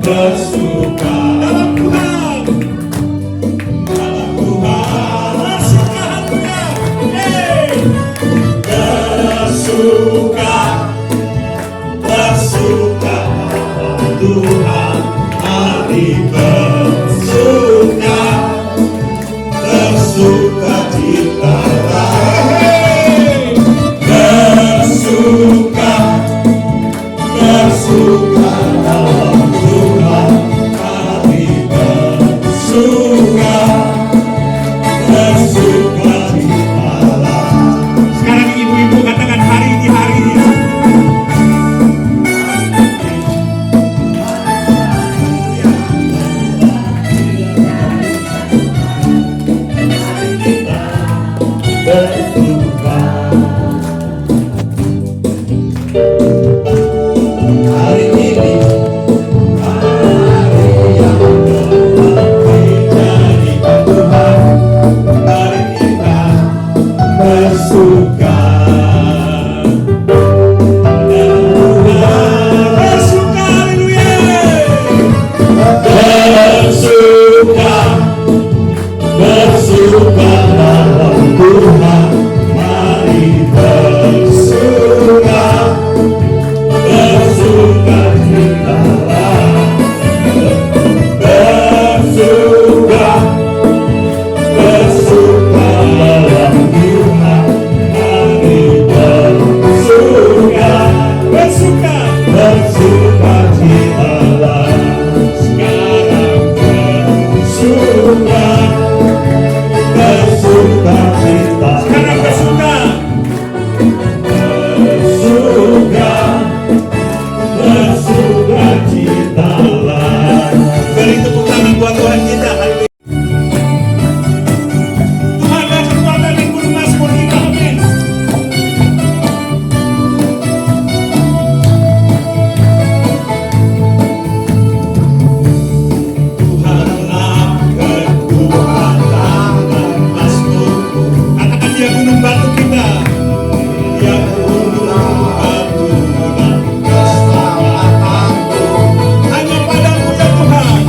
bersuka dalam Tuhan, dalam Tuhan bersuka, haleluya. Bersuka, bersuka dalam Tuhan, mari bersuka, bersuka citalah. Bersuka, bersuka dalam Tuhan, mari bersuka, bersuka citalah. Sekarang ibu-ibu katakan hari ini hari ini. Bersuka. Hari ini hari yang telah dijadikan Tuhan, mari kita bersuka. Bersuka, haleluya. Bersuka, bersuka dalam Tuhan, mari bersuka, bersuka citalah. Bersuka, bersuka dalam Tuhan, mari bersuka, bersuka, bersuka citalah. Sekarang bersuka, bersuka cita. Sekarang bersuka, bersuka, bersuka citalah. Beri tepuk tangan buat Tuhan kita. Haleluya. Tuhanlah kekuatan dan gunung Mazmur kita. Amin. Tuhanlah kekuatan dan Mazmurku. Katakan dia gunung batu kita. Dia gunung batu dan keselamatanku. Hanya padamu ya Tuhan,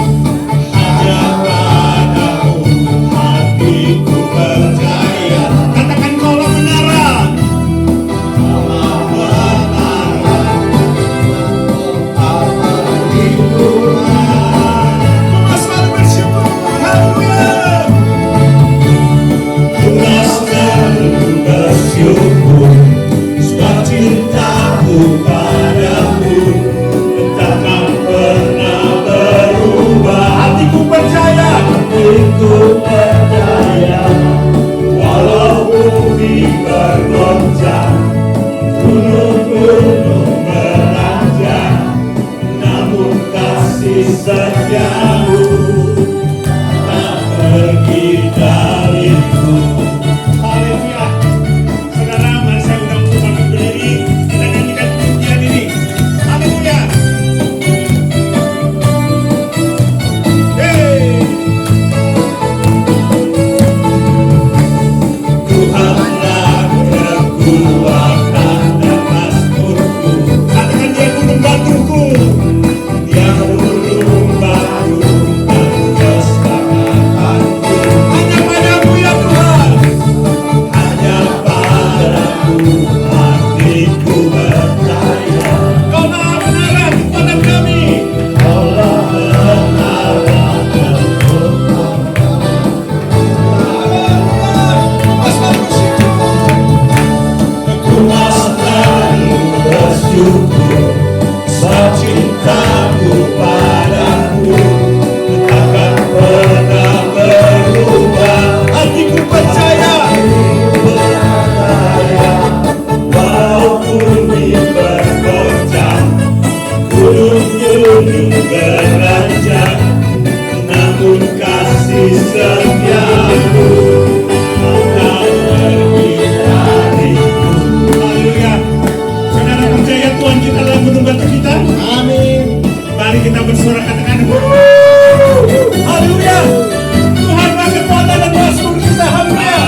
hanya padamu hatiku percaya. Katakan kaulah menara, kaulah menara, kaulah perlindungan. Mas selalu bersyukur, haleluya. Mas selalu bersyukur, sebab cintaku padamu takkan pernah berubah. Hatiku percaya, hatiku percaya, walau bumi bergoncang, gunung-gunung beranjak, namun kasih setiamu tak pergi dariku. Haleluya. Saudara, mari saya undang untuk bangkit berdiri. Kita nyanyikan pujian ini. Haleluya. Hey. Tuhanlah kekuatan dan Mazmurku. Katakan dia gunung batuku. Dia gunung batu dan keselamatanku. Hanya padamu ya Tuhan, hanya padamu hatiku percaya. Kaulah menara kekuatan kami, kaulah menara kekuatan kami. Mas selalu bersyukur, aku selalu bersyukur, sebab cintamu padaku takkan pernah berubah. Hatiku percaya, walaupun bumi bergoncang, gunung-gunung beranjak, namun kasih setiamu takkan pergi dariku. Haleluya. Saudara percaya Tuhan kita adalah gunung batu kita? Amin. Mari kita bersorak, katakan haleluya. Tuhanlah kekuatan dan Mazmur kita. Haleluya.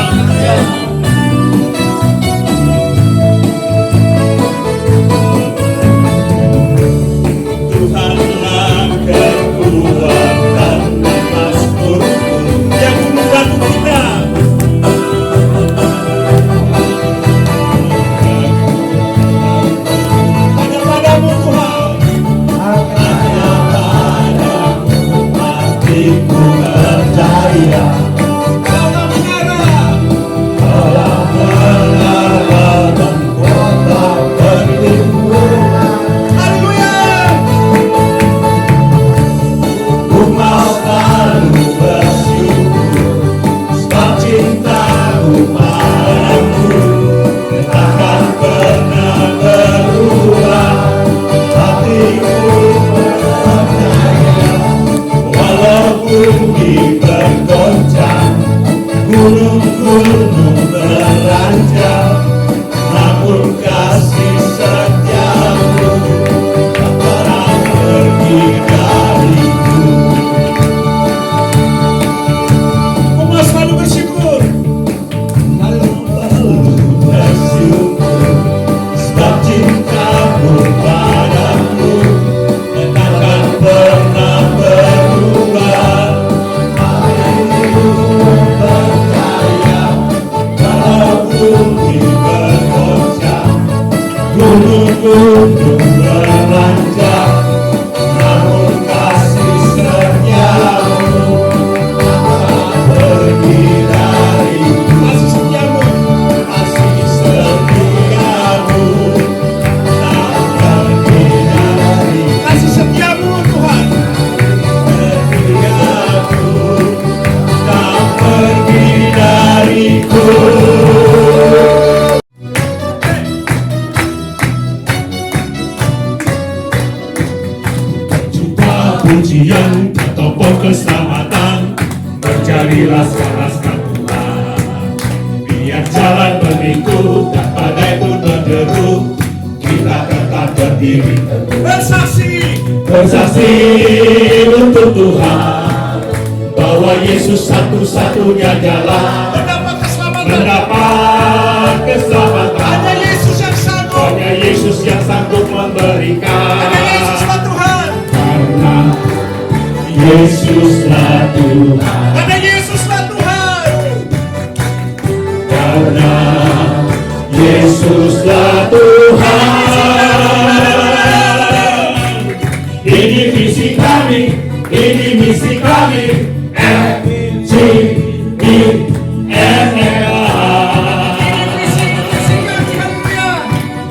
Tuhanlah kekuatan pujian ke topeng keselamatan, mencari laskar-laskar Tuhan. Biar jalan berliku dan badai pun berderu, kita tetap berdiri teguh. Bersaksi untuk Tuhan, bahwa Yesus satu-satunya jalan mendapat keselamatan. Hanya Yesus yang sanggup. Hanya Yesus yang sanggup memberikan. Hanya Yesuslah Tuhan. Karena Yesuslah Tuhan. Hanya Yesuslah Tuhan. Karena Yesuslah Tuhan. Ini visi kami, ini misi kami.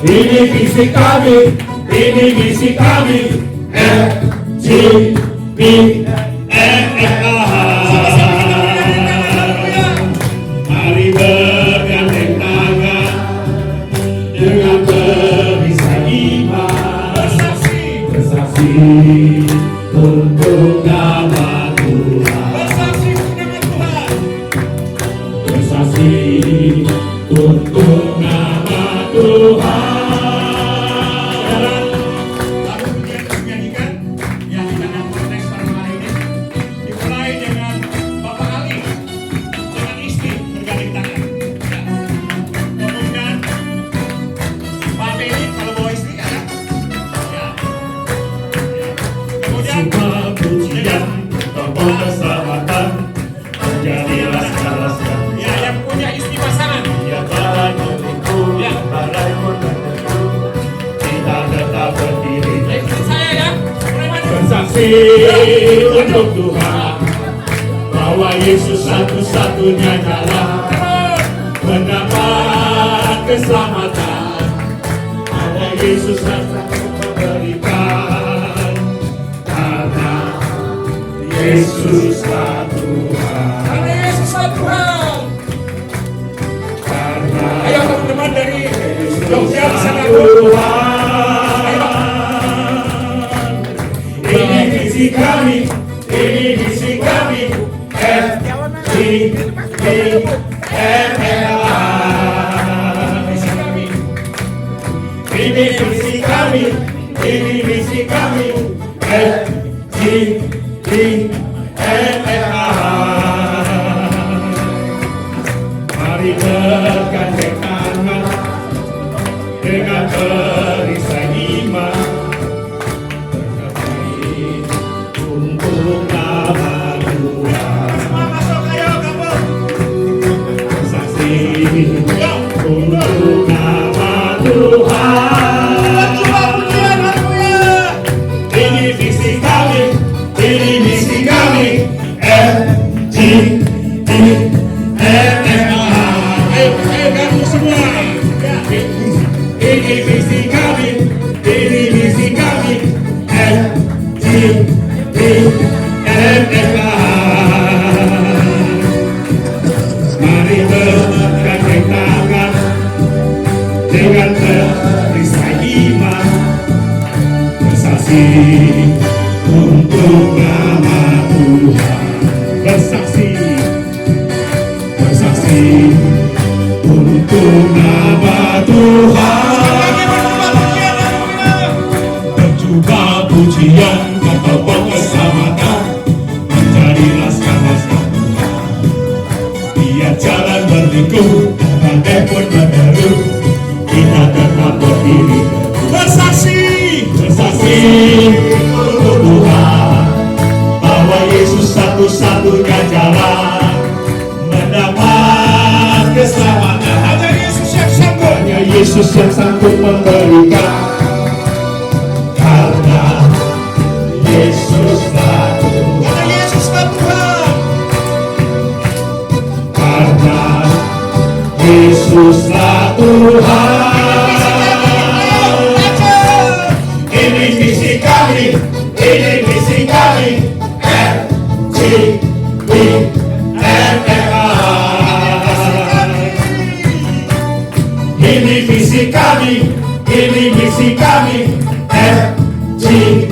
Ini visi kami, ini misi kami. Mari bergandeng tangan dengan berisan iman, bersaksi untuk nama Tuhan, bersaksi untuk nama Tuhan. Lagu pujian dinyanyikan yang kita akan konteks pada hari ini dimulai dengan Bapak Ali dengan istri bergandeng tangan. Ya. Kemudian Pak Beli kalau bawa istri ya. Ya. Kemudian Semua pujian topeng keselamatan, menjadi laskar-laskar. ya yang punya istri pasangan. Ya jalan berliku, ya badai pun berderu, kita tetap berdiri Ikut saya ya. Mulai maju. bersaksi untuk Tuhan, bahwa Yesus satu-satunya jalan mendapat keselamatan. Hanya Yesus yang sanggup memberikan. Karena Yesuslah Tuhan. Karena Yesuslah Tuhan. Karena Ayo teman-teman dari Jogja bisa Yesuslah nganggur. Tuhan. Ini misi kami, ini misi kami. Ini misi kami, ini misi kami. Mari bergandeng tangan dengan berisan iman, bersaksi untuk nama Tuhan, Semua masuk, ayo gabung. bersaksi untuk nama Tuhan. Coba pujian, haleluya. Ini visi kami, ini misi kami. Ayo gabung semua. Ini visi kami, ini misi kami. Mari bergandeng tangan dengan berisan iman, bersaksi untuk nama Tuhan, bersaksi untuk nama Tuhan. Berjubah pujian ke topeng keselamatan, menjadi laskar-laskar Tuhan. Biar jalan berliku, badai pun berderu, kita tetap berdiri teguh. Bersaksi untuk Tuhan, bahwa Yesus satu-satunya jalan mendapat keselamatan. Hanya Yesus yang sanggup. Hanya Yesus yang sanggup memberikan. Karena Yesuslah Tuhan. Hanya Yesuslah Tuhan. Karena Yesuslah Tuhan. Ini misi kami, ini misi kami. Ini visi kami, ini misi kami. FGBMF.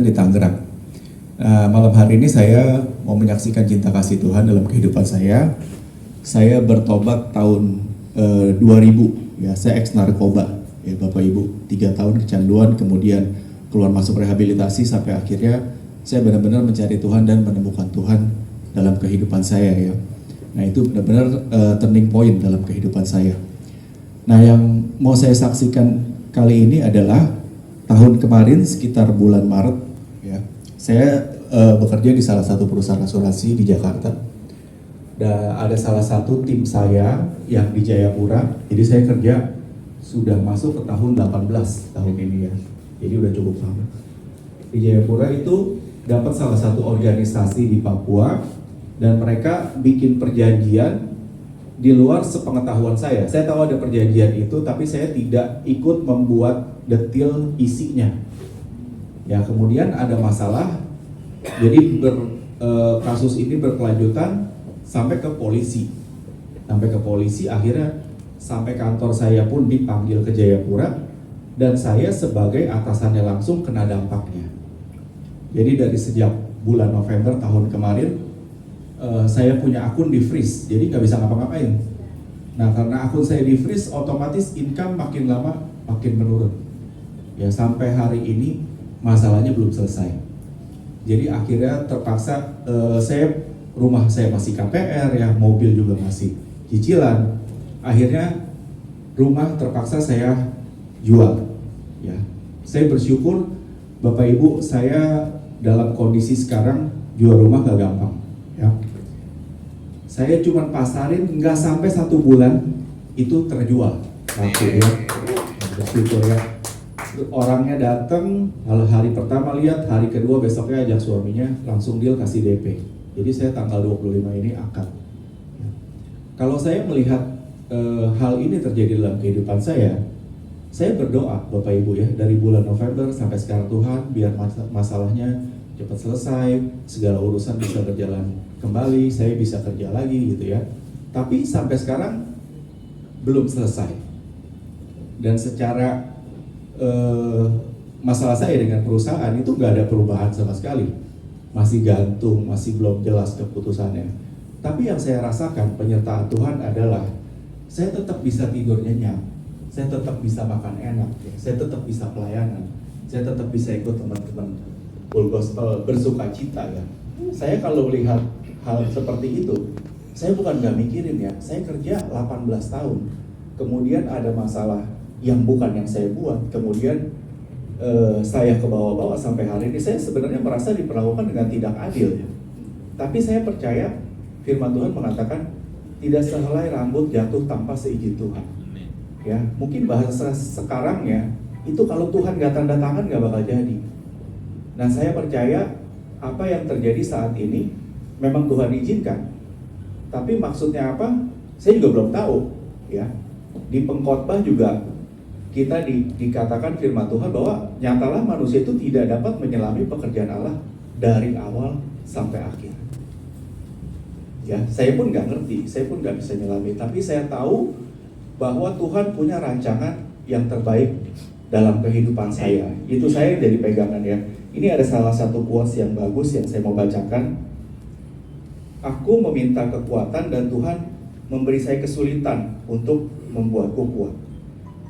Di Tangerang. Malam hari ini saya mau menyaksikan cinta kasih Tuhan dalam kehidupan saya. Saya bertobat tahun 2000, ya saya ex narkoba, ya Bapak Ibu, 3 tahun kecanduan, kemudian keluar masuk rehabilitasi sampai akhirnya saya benar-benar mencari Tuhan dan menemukan Tuhan dalam kehidupan saya ya. Nah itu benar-benar turning point dalam kehidupan saya. Nah yang mau saya saksikan kali ini adalah tahun kemarin sekitar bulan Maret ya, saya bekerja di salah satu perusahaan asuransi di Jakarta. Dan ada salah satu tim saya yang di Jayapura, jadi saya kerja sudah masuk ke tahun 18 tahun ini ya, jadi udah cukup lama. Di Jayapura itu dapat salah satu organisasi di Papua dan mereka bikin perjanjian di luar sepengetahuan saya. Saya tahu ada perjanjian itu, tapi saya tidak ikut membuat detail isinya. Ya kemudian ada masalah, jadi kasus ini berkelanjutan sampai ke polisi. Akhirnya sampai kantor saya pun dipanggil ke Jayapura dan saya sebagai atasannya langsung kena dampaknya. Jadi dari sejak bulan November tahun kemarin saya punya akun di freeze, jadi nggak bisa ngapa-ngapain. Nah karena akun saya di freeze, otomatis income makin lama makin menurun. Ya sampai hari ini masalahnya belum selesai. Jadi akhirnya terpaksa rumah saya masih KPR ya, mobil juga masih cicilan. Akhirnya rumah terpaksa saya jual. Ya, saya bersyukur Bapak Ibu, saya dalam kondisi sekarang jual rumah gak gampang. Ya, saya cuma pasarin nggak sampai 1 bulan itu terjual. Laku ya, bersyukur ya. Orangnya datang, hari pertama lihat, hari kedua besoknya ajak suaminya langsung deal kasih DP. Jadi saya tanggal 25 ini akad. Kalau saya melihat hal ini terjadi dalam kehidupan saya berdoa Bapak Ibu ya, dari bulan November sampai sekarang, Tuhan biar masalahnya cepat selesai, segala urusan bisa berjalan kembali, saya bisa kerja lagi gitu ya. Tapi sampai sekarang belum selesai. Dan secara masalah saya dengan perusahaan itu nggak ada perubahan sama sekali, masih gantung, masih belum jelas keputusannya. Tapi yang saya rasakan penyertaan Tuhan adalah saya tetap bisa tidur nyenyak, saya tetap bisa makan enak, saya tetap bisa pelayanan, saya tetap bisa ikut teman-teman full gospel bersuka cita ya. Saya kalau melihat hal seperti itu, saya bukan nggak mikirin ya, saya kerja 18 tahun, kemudian ada masalah yang bukan yang saya buat, kemudian saya ke bawah-bawah sampai hari ini. Saya sebenarnya merasa diperlakukan dengan tidak adil ya. Tapi saya percaya firman Tuhan mengatakan tidak sehelai rambut jatuh tanpa seizin Tuhan. Ya, mungkin bahasa sekarang ya, itu kalau Tuhan nggak tanda tangan nggak bakal jadi. Nah, saya percaya apa yang terjadi saat ini memang Tuhan izinkan. Tapi maksudnya apa? Saya juga belum tahu. Ya, di pengkhotbah juga kita dikatakan firman Tuhan bahwa nyatalah manusia itu tidak dapat menyelami pekerjaan Allah dari awal sampai akhir. Ya, saya pun nggak ngerti, saya pun nggak bisa nyelami. Tapi saya tahu bahwa Tuhan punya rancangan yang terbaik dalam kehidupan saya. Itu saya jadi pegangan ya. Ini ada salah satu quotes yang bagus yang saya mau bacakan. Aku meminta kekuatan dan Tuhan memberi saya kesulitan untuk membuatku kuat.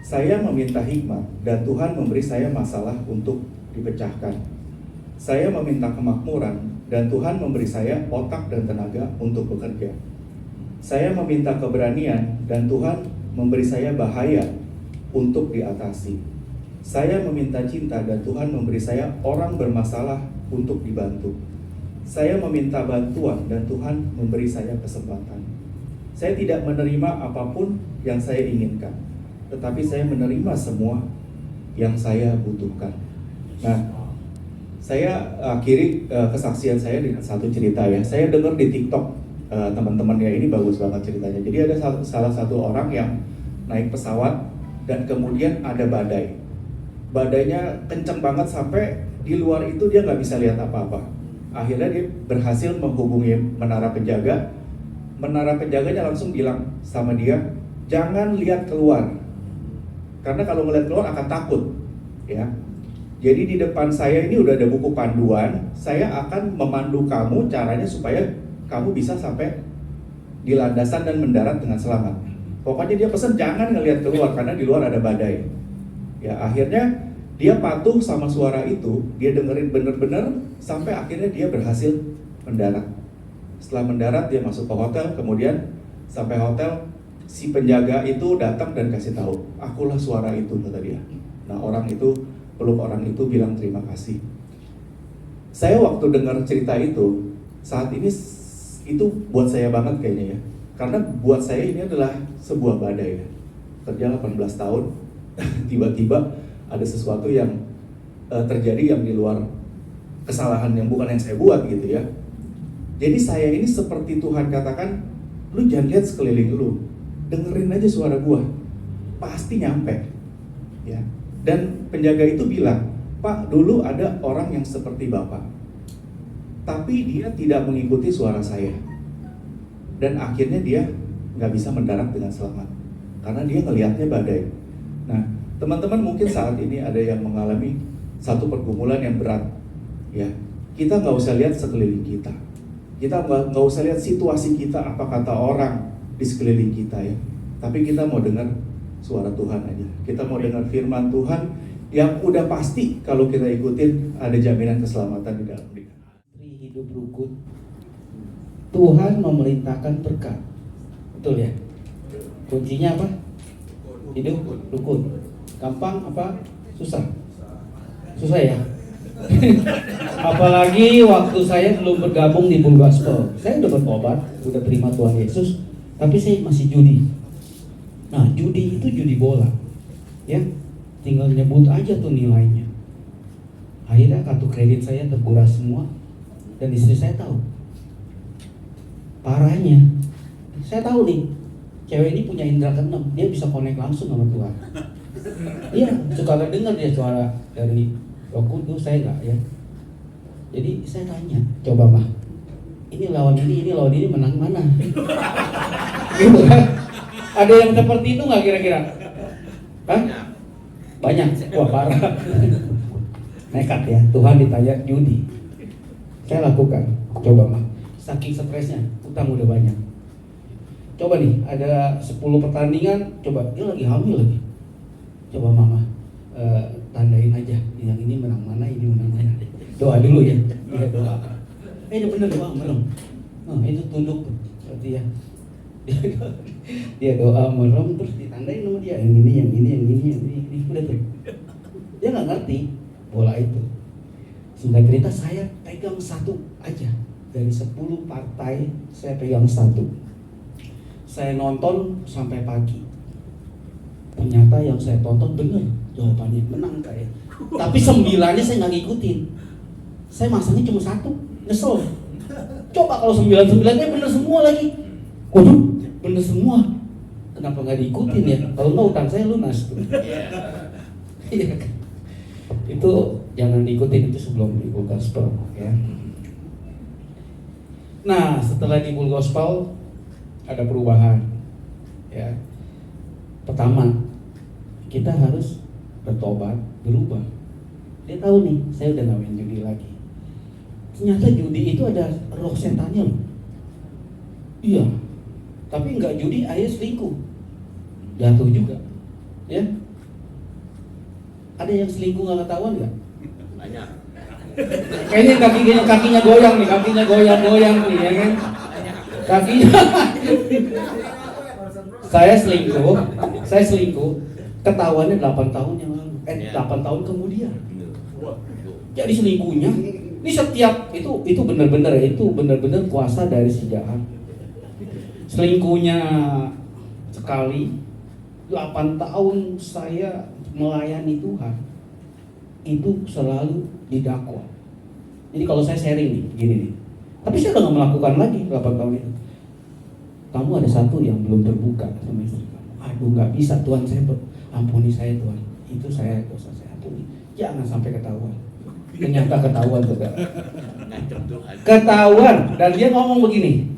Saya meminta hikmat dan Tuhan memberi saya masalah untuk dipecahkan. Saya meminta kemakmuran dan Tuhan memberi saya otak dan tenaga untuk bekerja. Saya meminta keberanian dan Tuhan memberi saya bahaya untuk diatasi. Saya meminta cinta dan Tuhan memberi saya orang bermasalah untuk dibantu. Saya meminta bantuan dan Tuhan memberi saya kesempatan. Saya tidak menerima apapun yang saya inginkan, tetapi saya menerima semua yang saya butuhkan. Nah, saya akhiri kesaksian saya dengan satu cerita ya. Saya dengar di TikTok teman-teman ya, ini bagus banget ceritanya. Jadi ada salah satu orang yang naik pesawat dan kemudian ada badai. Badainya kenceng banget sampai di luar itu dia nggak bisa lihat apa-apa. Akhirnya dia berhasil menghubungi menara penjaga. Menara penjaganya langsung bilang sama dia, jangan lihat keluar, karena kalau ngeliat keluar akan takut ya. Jadi di depan saya ini udah ada buku panduan, saya akan memandu kamu caranya supaya kamu bisa sampai di landasan dan mendarat dengan selamat. Pokoknya dia pesan jangan ngelihat keluar karena di luar ada badai. Ya, akhirnya dia patuh sama suara itu, dia dengerin bener-bener sampai akhirnya dia berhasil mendarat. Setelah mendarat dia masuk ke hotel, kemudian sampai hotel si penjaga itu datang dan kasih tahu, akulah suara itu, kata dia. Nah, orang itu peluk orang itu bilang terima kasih. Saya waktu dengar cerita itu, saat ini itu buat saya banget kayaknya ya. Karena buat saya ini adalah sebuah badai ya. Kerja 18 tahun, tiba-tiba ada sesuatu yang terjadi yang di luar kesalahan yang bukan yang saya buat gitu ya. Jadi saya ini seperti Tuhan katakan, lu jangan lihat sekeliling lu, dengerin aja suara gua, pasti nyampe ya. Dan penjaga itu bilang, Pak, dulu ada orang yang seperti Bapak, tapi dia tidak mengikuti suara saya. Dan akhirnya dia nggak bisa mendarat dengan selamat, karena dia ngelihatnya badai. Nah, teman-teman mungkin saat ini ada yang mengalami satu pergumulan yang berat. Ya, kita nggak usah lihat sekeliling kita. Kita nggak usah lihat situasi kita, apa kata orang di sekeliling kita ya. Tapi kita mau dengar suara Tuhan aja. Kita mau dengar firman Tuhan yang udah pasti kalau kita ikutin ada jaminan keselamatan di dalam dia. Hidup rukun. Tuhan memerintahkan berkat. Betul ya? Kuncinya apa? Hidup rukun. Gampang apa? Susah? Susah ya? Apalagi waktu saya belum bergabung di Full Gospel. Saya udah bertobat, udah terima Tuhan Yesus, tapi saya masih judi. Nah, judi itu judi bola, ya, tinggal nyebut aja tuh nilainya. Akhirnya kartu kredit saya terkuras semua, dan istri saya tahu. Parahnya, saya tahu nih, cewek ini punya indera keenam, dia bisa connect langsung sama Tuhan. Iya, suka dengar dia suara dari Roh Kudus, saya enggak ya. Jadi saya tanya, coba mah, ini lawan ini menang mana? Gitu kan? Ada yang seperti itu nggak kira-kira? Hah? Banyak. Wah parah. Nekat ya, Tuhan ditanya judi. Saya lakukan, coba mah. Saking stresnya, utang udah banyak. Coba nih, ada 10 pertandingan, coba dia lagi hamil lagi. Coba mama, tandain aja, yang ini menang mana, ini menang mana. Doa dulu ya, dia doa. Ini bener doa merem. Nah, itu tunduk tuh, berarti ya. Dia doa merem terus ditandain sama dia, yang ini, udah tuh. Dia nggak ngerti bola itu. Singkat cerita, saya pegang satu aja dari 10 partai, saya pegang satu. Saya nonton sampai pagi. Ternyata yang saya tonton bener jawabannya, menang kayak. Tapi 9-nya saya nggak ngikutin. Saya masangnya cuma satu, nyesel. Coba kalau 9-9-nya bener semua lagi. Waduh, bener semua. Kenapa nggak diikutin ya? Kalau nggak utang saya lunas. Iya. Itu jangan diikutin, itu sebelum di Full Gospel ya. Nah, setelah di Full Gospel ada perubahan ya. Pertama, kita harus bertobat, berubah. Dia tahu nih, saya udah nggak main judi lagi. Ternyata judi itu ada roh setannya loh. Iya, tapi nggak judi, akhirnya selingkuh, jatuh juga. Ya, ada yang selingkuh nggak ketahuan nggak? Banyak. Kayaknya kakinya goyang nih, kakinya goyang nih, ya kan? Kakinya. Saya selingkuh, ketahuannya 8 tahun yang lalu, 8 tahun kemudian. Jadi selingkuhnya, ini setiap itu benar-benar kuasa dari si jahat. Selingkuhnya sekali, 8 tahun saya melayani Tuhan, itu selalu didakwa. Jadi kalau saya sharing nih, gini nih, tapi saya udah nggak melakukan lagi 8 tahun itu. Kamu ada satu yang belum terbuka sama istri kamu. Aduh, nggak bisa Tuhan, saya ampuni saya Tuhan. Itu saya dosa saya ampuni. Jangan sampai ketahuan. Ternyata ketahuan saudara. Ketahuan, dan dia ngomong begini,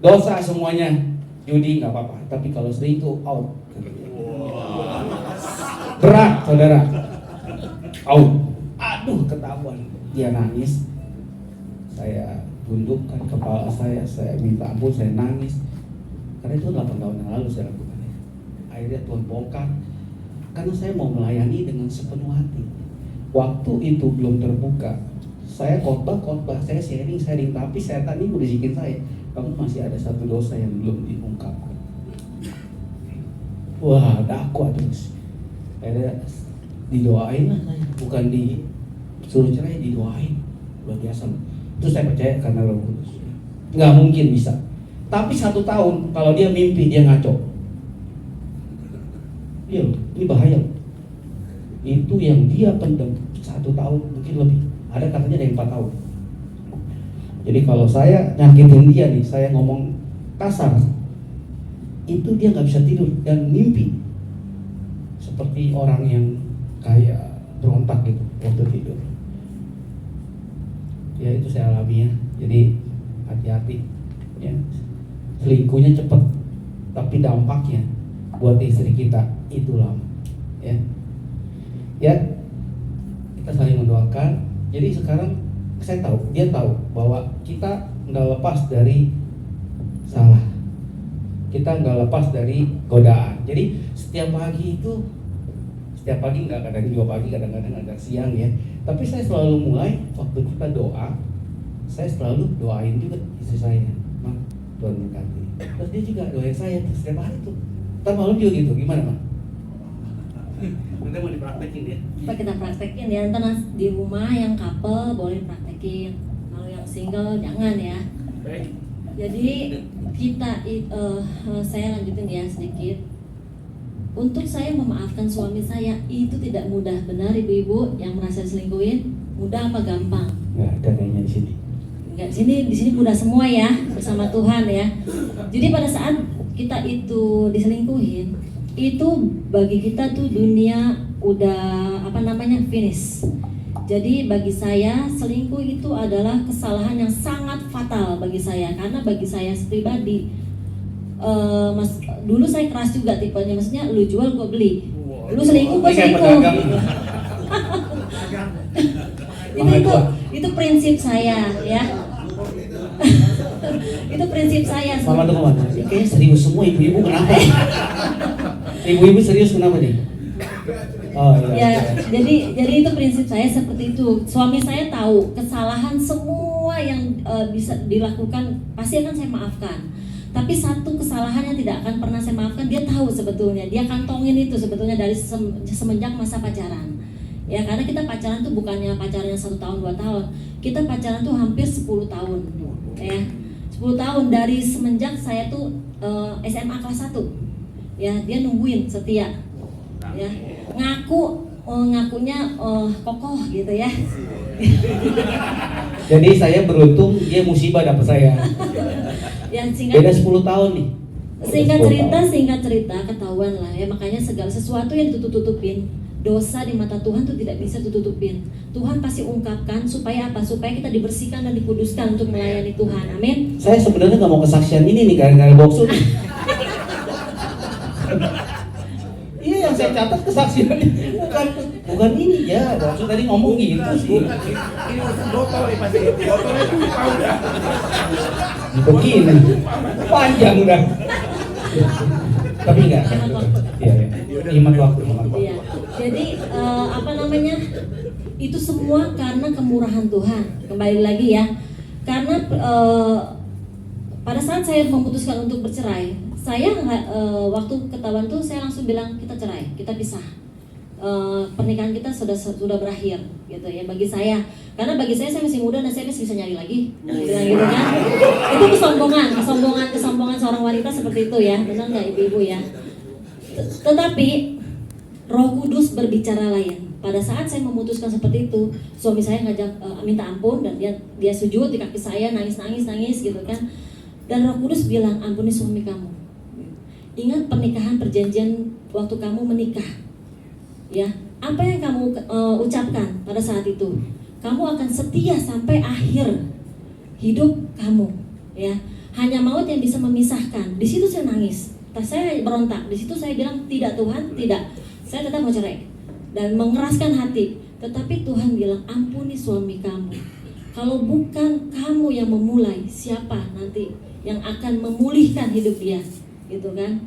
dosa semuanya, judi nggak apa-apa, tapi kalau selingkuh out. Berat saudara, out. Aduh, ketahuan. Dia nangis. Saya tundukkan kepala saya minta ampun, saya nangis. Karena itu 8 tahun yang lalu saya lakukan. Akhirnya Tuhan bongkar. Karena saya mau melayani dengan sepenuh hati. Waktu itu belum terbuka. Saya khotbah, saya sharing, tapi setan ini bisikin saya, kamu masih ada satu dosa yang belum diungkapkan. Wah, dakwah terus. Akhirnya didoain lah saya, bukan disuruh cerai, didoain. Luar biasa. Terus saya percaya karena Roh Kudus. Nggak mungkin bisa. Tapi 1 tahun kalau dia mimpi dia ngaco. Iya, ini bahaya. Itu yang dia pendam 1 tahun mungkin lebih. Ada katanya ada yang 4 tahun. Jadi kalau saya nyakitin dia nih, saya ngomong kasar, itu dia nggak bisa tidur dan mimpi seperti orang yang kayak berontak gitu waktu tidur. Ya itu saya alami ya. Jadi hati-hati ya. Selingkuhnya cepat, tapi dampaknya buat istri kita itu lama ya. Ya, kita saling mendoakan. Jadi sekarang saya tahu, dia tahu bahwa kita nggak lepas dari salah, kita nggak lepas dari godaan. Jadi setiap pagi nggak, kadang 2 pagi, kadang-kadang agak siang ya. Tapi saya selalu mulai waktu kita doa, saya selalu doain juga istri saya, Mak, Tuhan berkati. Terus dia juga doain saya setiap hari tuh. Ntar malam juga gitu, gimana Mak? Nanti mau dipraktekin ya? Kita praktekin ya, ntar di rumah yang couple boleh praktekin, kalau yang single jangan ya. Baik. Jadi kita saya lanjutin ya sedikit. Untuk saya memaafkan suami saya itu tidak mudah, benar ibu-ibu yang merasa selingkuhin, mudah apa gampang? Nggak ada kayaknya di sini. Enggak, di sini mudah semua ya, bersama Tuhan ya. Jadi pada saat kita itu diselingkuhin, itu bagi kita tuh dunia udah finish. Jadi bagi saya selingkuh itu adalah kesalahan yang sangat fatal bagi saya, karena bagi saya pribadi, dulu saya keras juga tipenya, maksudnya lu jual gua beli, lu selingkuh gua selingkuh. itu prinsip saya ya. Itu prinsip saya. Mama tuh kemana? Kayaknya serius semua ibu-ibu, kenapa? Ibu-ibu serius kenapa nih? Oh iya. Ya, jadi itu prinsip saya seperti itu. Suami saya tahu kesalahan semua yang bisa dilakukan pasti akan saya maafkan. Tapi satu kesalahan yang tidak akan pernah saya maafkan, dia tahu sebetulnya. Dia kantongin itu sebetulnya dari semenjak masa pacaran. Ya, karena kita pacaran tuh bukannya pacarannya 1 tahun 2 tahun. Kita pacaran tuh hampir 10 tahun. Ya. 10 tahun dari semenjak saya tuh SMA kelas 1. Ya, dia nungguin setia. Ya. Ngakunya kokoh gitu ya. Jadi saya beruntung, dia musibah dapat saya. Ya, beda 10 tahun nih. Singkat cerita ketahuan lah ya, makanya segala sesuatu yang ditutup-tutupin, dosa di mata Tuhan tuh tidak bisa ditutupin. Tuhan pasti ungkapkan supaya apa? Supaya kita dibersihkan dan dikuduskan untuk melayani Tuhan. Amin. Saya sebenarnya nggak mau kesaksian ini nih gara-gara boksu nih. Iya, yang saya catat kesaksian bukan ini ya. Boksu tadi ngomong gitu sih. Ini botol nih pasti. Botolnya tumpah udah. Begini, panjang udah. Tapi enggak. Iya. Hemat waktu. Iya. Jadi itu semua karena kemurahan Tuhan. Kembali lagi ya. Karena pada saat saya memutuskan untuk bercerai, saya waktu ketahuan tuh saya langsung bilang kita cerai, kita pisah. Pernikahan kita sudah berakhir gitu ya bagi saya, karena bagi saya masih muda dan saya masih bisa nyari lagi, bilang gitu kan. Itu kesombongan seorang wanita seperti itu ya, benar nggak ibu-ibu ya? Tetapi Roh Kudus berbicara lain. Pada saat saya memutuskan seperti itu, suami saya ngajak minta ampun dan dia sujud di kaki saya, nangis gitu kan. Dan Roh Kudus bilang, ampuni suami kamu. Ingat pernikahan perjanjian waktu kamu menikah. Ya, apa yang kamu ucapkan pada saat itu? Kamu akan setia sampai akhir hidup kamu. Ya, hanya maut yang bisa memisahkan. Di situ saya nangis. Saya berontak. Di situ saya bilang tidak Tuhan, tidak. Saya tetap mau cerai dan mengeraskan hati. Tetapi Tuhan bilang ampuni suami kamu. Kalau bukan kamu yang memulai, siapa nanti yang akan memulihkan hidup dia? Gitu kan?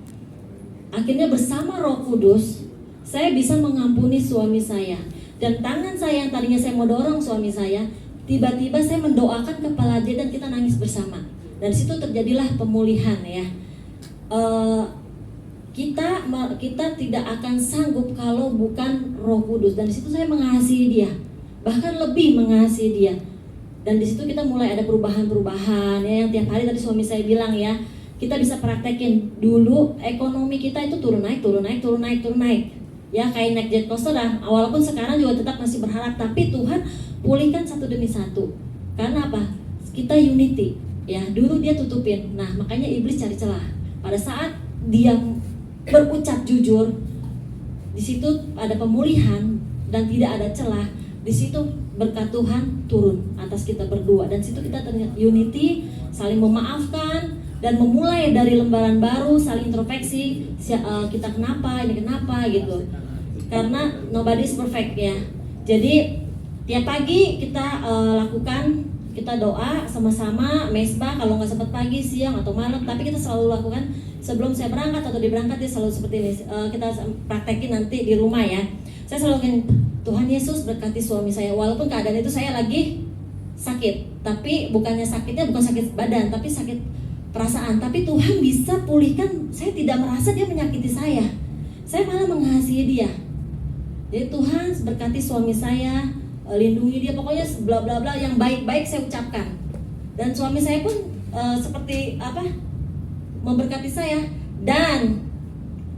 Akhirnya bersama Roh Kudus saya bisa mengampuni suami saya. Dan tangan saya yang tadinya saya mau dorong suami saya, tiba-tiba saya mendoakan kepala dia dan kita nangis bersama. Dan situ terjadilah pemulihan ya. Kita tidak akan sanggup kalau bukan Roh Kudus. Dan di situ saya mengasihi dia, bahkan lebih mengasihi dia. Dan di situ kita mulai ada perubahan-perubahan ya, yang tiap hari tadi suami saya bilang ya, kita bisa praktekin. Dulu ekonomi kita itu turun naik. Ya kayak naik jet coaster lah. Walaupun sekarang juga tetap masih berharap, tapi Tuhan pulihkan satu demi satu. Karena apa? Kita unity. Ya, dulu dia tutupin. Nah, makanya iblis cari celah. Pada saat dia berucap jujur, di situ ada pemulihan dan tidak ada celah. Di situ berkat Tuhan turun atas kita berdua, dan situ kita terlihat unity, saling memaafkan dan memulai dari lembaran baru, saling introspeksi, kita kenapa, ini kenapa gitu. Karena nobody is perfect ya. Jadi tiap pagi kita lakukan, kita doa sama-sama, mesbah kalau nggak sempat pagi, siang atau malam, tapi kita selalu lakukan sebelum saya berangkat atau diberangkat, dia selalu seperti ini. Kita praktekin nanti di rumah ya. Saya selalu bilang, Tuhan Yesus berkati suami saya, walaupun keadaan itu saya lagi sakit, tapi bukannya sakitnya bukan sakit badan, tapi sakit perasaan. Tapi Tuhan bisa pulihkan. Saya tidak merasa dia menyakiti saya malah mengasihi dia. Jadi Tuhan berkati suami saya, lindungi dia, pokoknya bla bla bla yang baik-baik saya ucapkan. Dan suami saya pun seperti apa, memberkati saya. Dan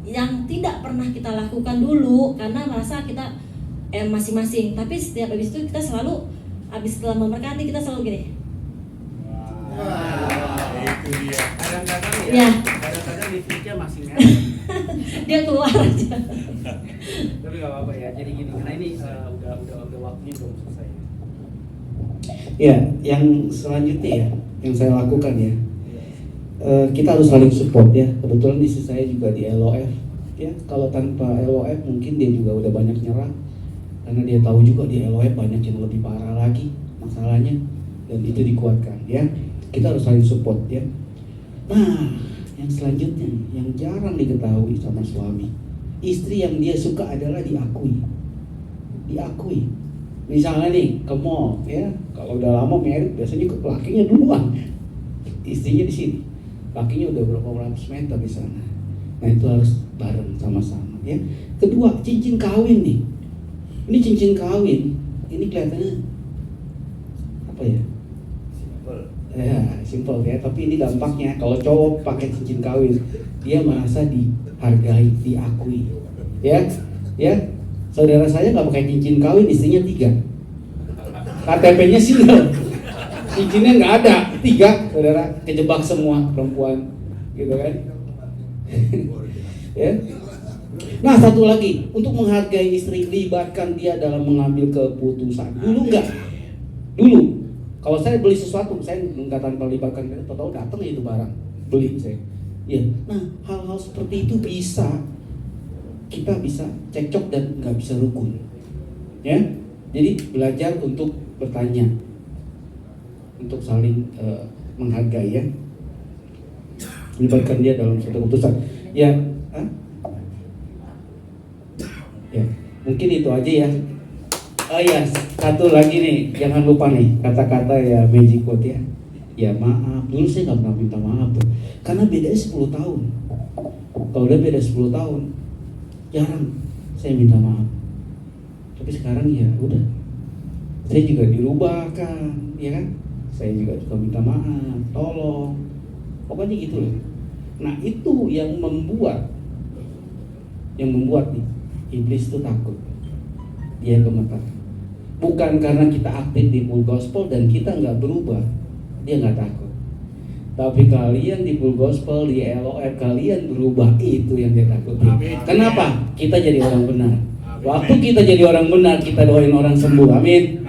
yang tidak pernah kita lakukan dulu karena merasa kita masing-masing, tapi setiap habis itu kita selalu, habis setelah memberkati kita selalu gini. Itu Itu dia. Kadang-kadang ya, Ya. kadang-kadang listriknya masih merah. Dia keluar aja. Tapi nggak apa-apa ya. Jadi gini, karena ini udah waktunya belum selesai. Ya, yang selanjutnya ya, yang saya lakukan ya, kita harus saling support ya. Kebetulan istri saya juga di LOF ya. Kalau tanpa LOF mungkin dia juga udah banyak nyerah, karena dia tahu juga di LOF banyak yang lebih parah lagi masalahnya, dan itu dikuatkan ya. Kita harus saling support ya. Nah, yang selanjutnya yang jarang diketahui sama suami, istri yang dia suka adalah diakui. Misalnya nih ke mall ya, kalau udah lama married biasanya ke lakinya duluan, istrinya di sini, lakinya udah berapa ratus meter di sana. Nah itu harus bareng sama-sama ya. Kedua, cincin kawin nih. Ini cincin kawin, ini kelihatannya apa ya? Ya, simple ya, tapi ini dampaknya kalau cowok pakai cincin kawin, dia merasa dihargai, diakui. Ya. Saudara saya nggak pakai cincin kawin, istrinya 3. KTP-nya single, cincinnya nggak ada, 3. Saudara kejebak semua perempuan, gitu kan? Ya. Nah satu lagi, untuk menghargai istri, libatkan dia dalam mengambil keputusan. Dulu kalau saya beli sesuatu, saya nggak tanpa libatkan dia, tahu datang itu barang beli saya. Ya, nah hal-hal seperti itu kita bisa cekcok dan nggak bisa rukun, ya. Jadi belajar untuk bertanya, untuk saling menghargai ya. Libatkan dia dalam suatu keputusan. Ya, ya, mungkin itu aja ya. Oh ya, satu lagi nih, jangan lupa nih kata-kata ya magic quote ya. Ya maaf, dulu saya nggak pernah minta maaf tuh, karena bedanya 10 tahun. Kalau udah beda 10 tahun, jarang saya minta maaf. Tapi sekarang ya udah, saya juga dirubah kan, ya kan? Saya juga suka minta maaf, tolong, pokoknya gitu loh. Nah itu yang membuat nih iblis itu takut, dia gemetar. Bukan karena kita aktif di Full Gospel dan kita nggak berubah, dia nggak takut. Tapi kalian di Full Gospel, di LOF, kalian berubah, itu yang dia takuti. Kenapa? Kita jadi orang benar. Waktu kita jadi orang benar, kita doain orang sembuh. Amin.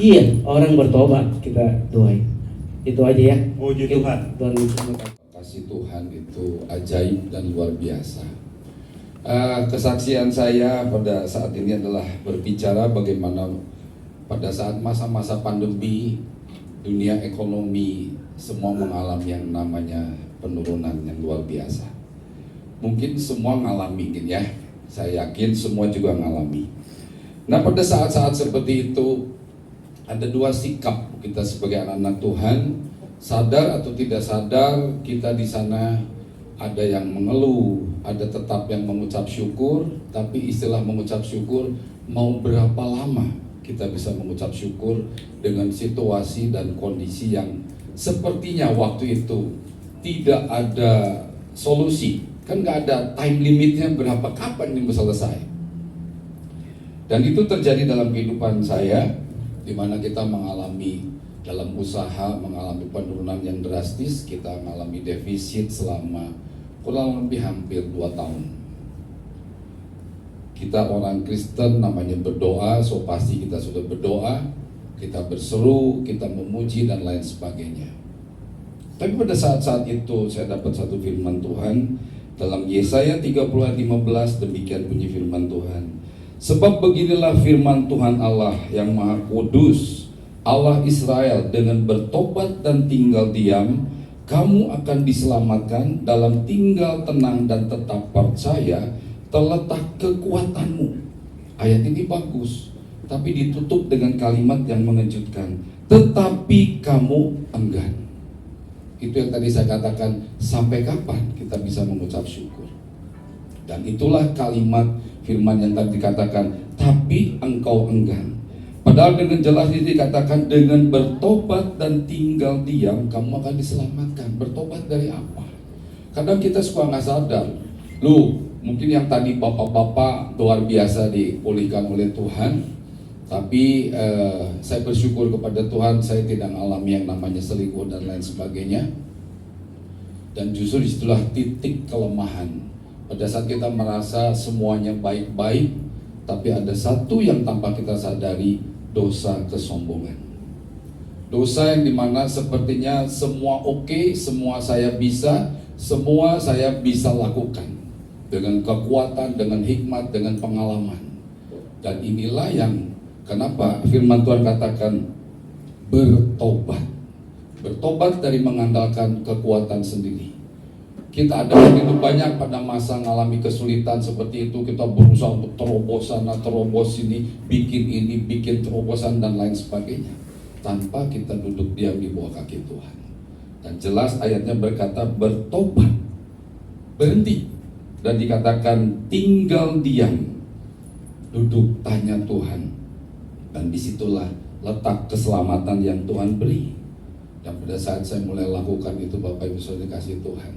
Iya, orang bertobat kita doain. Itu aja ya. Puji Tuhan. Tuhan Yesus. Kasih Tuhan itu ajaib dan luar biasa. Kesaksian saya pada saat ini adalah berbicara bagaimana pada saat masa-masa pandemi, dunia ekonomi semua mengalami yang namanya penurunan yang luar biasa. Mungkin semua mengalami, ya. Saya yakin semua juga mengalami. Nah, pada saat-saat seperti itu ada 2 sikap kita sebagai anak-anak Tuhan, sadar atau tidak sadar kita di sana ada yang mengeluh, ada tetap yang mengucap syukur, tapi istilah mengucap syukur mau berapa lama kita bisa mengucap syukur dengan situasi dan kondisi yang sepertinya waktu itu tidak ada solusi, kan nggak ada time limitnya berapa kapan ini bisa selesai. Dan itu terjadi dalam kehidupan saya, di mana kita mengalami dalam usaha mengalami penurunan yang drastis, kita mengalami defisit selama kurang lebih hampir 2 tahun. Kita orang Kristen namanya berdoa, so pasti kita sudah berdoa, kita berseru, kita memuji dan lain sebagainya. Tapi pada saat-saat itu saya dapat satu firman Tuhan dalam Yesaya 30 ayat 15, demikian bunyi firman Tuhan. Sebab beginilah firman Tuhan Allah yang Maha Kudus, Allah Israel, dengan bertobat dan tinggal diam, kamu akan diselamatkan, dalam tinggal tenang dan tetap percaya terletak kekuatanmu. Ayat ini bagus, tapi ditutup dengan kalimat yang mengejutkan. Tetapi kamu enggan. Itu yang tadi saya katakan, sampai kapan kita bisa mengucap syukur? Dan itulah kalimat firman yang tadi dikatakan, tapi engkau enggan. Padahal dengan jelas ini dikatakan, dengan bertobat dan tinggal diam kamu akan diselamatkan. Bertobat dari apa? Kadang kita suka nggak sadar. Mungkin yang tadi bapak-bapak luar biasa dipulihkan oleh Tuhan, tapi saya bersyukur kepada Tuhan saya tidak mengalami yang namanya selingkuh dan lain sebagainya. Dan justru disitulah titik kelemahan. Pada saat kita merasa semuanya baik-baik, tapi ada satu yang tanpa kita sadari, dosa kesombongan. Dosa yang dimana sepertinya semua oke, semua saya bisa lakukan. Dengan kekuatan, dengan hikmat, dengan pengalaman. Dan inilah yang kenapa firman Tuhan katakan bertobat. Bertobat dari mengandalkan kekuatan sendiri. Kita ada begitu banyak pada masa mengalami kesulitan seperti itu, kita berusaha untuk terobos sana, terobos sini, bikin terobosan dan lain sebagainya, tanpa kita duduk diam di bawah kaki Tuhan. Dan jelas ayatnya berkata bertobat, berhenti, dan dikatakan tinggal diam, duduk tanya Tuhan, dan disitulah letak keselamatan yang Tuhan beri. Dan pada saat saya mulai lakukan itu, Bapak Ibu Saudara dikasih Tuhan,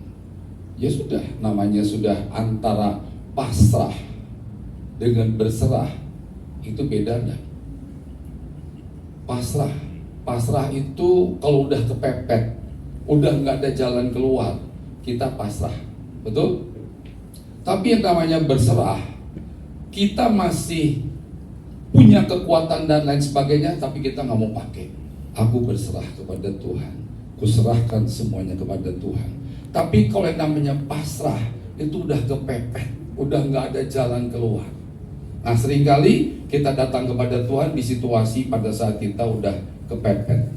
ya sudah, namanya sudah antara pasrah dengan berserah, itu bedanya. Pasrah itu kalau udah kepepet, udah nggak ada jalan keluar, kita pasrah, betul? Tapi yang namanya berserah, kita masih punya kekuatan dan lain sebagainya, tapi kita nggak mau pakai. Aku berserah kepada Tuhan, kuserahkan semuanya kepada Tuhan. Tapi kalau yang namanya pasrah, itu udah kepepet, udah nggak ada jalan keluar. Nah, seringkali kita datang kepada Tuhan di situasi pada saat kita udah kepepet,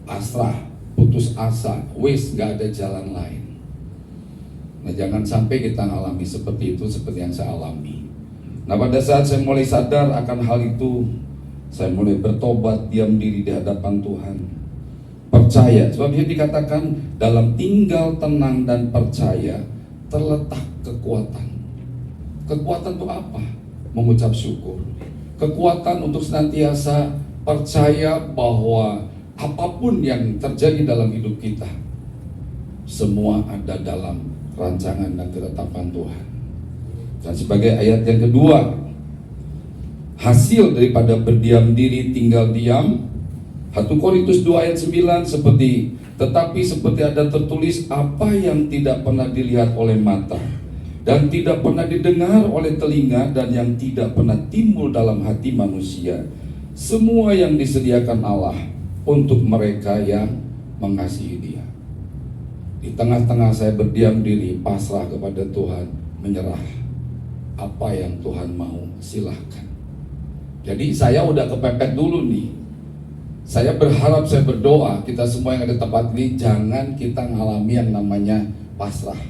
pasrah, putus asa, nggak ada jalan lain. Nah, jangan sampai kita alami seperti itu, seperti yang saya alami. Nah, pada saat saya mulai sadar akan hal itu, saya mulai bertobat, diam diri di hadapan Tuhan. Percaya, sebab dia dikatakan dalam tinggal tenang dan percaya terletak kekuatan. Kekuatan itu apa? Mengucap syukur. Kekuatan untuk senantiasa percaya bahwa apapun yang terjadi dalam hidup kita, semua ada dalam rancangan dan ketetapan Tuhan. Dan sebagai ayat yang kedua, hasil daripada berdiam diri tinggal diam, 1 Korintus 2 ayat 9 tetapi seperti ada tertulis, apa yang tidak pernah dilihat oleh mata dan tidak pernah didengar oleh telinga dan yang tidak pernah timbul dalam hati manusia, semua yang disediakan Allah untuk mereka yang mengasihi Dia. Di tengah-tengah saya berdiam diri, pasrah kepada Tuhan, menyerah. Apa yang Tuhan mau, silahkan. Jadi saya udah kepepet dulu nih. Saya berharap, saya berdoa, kita semua yang ada di tempat ini jangan kita ngalami yang namanya pasrah.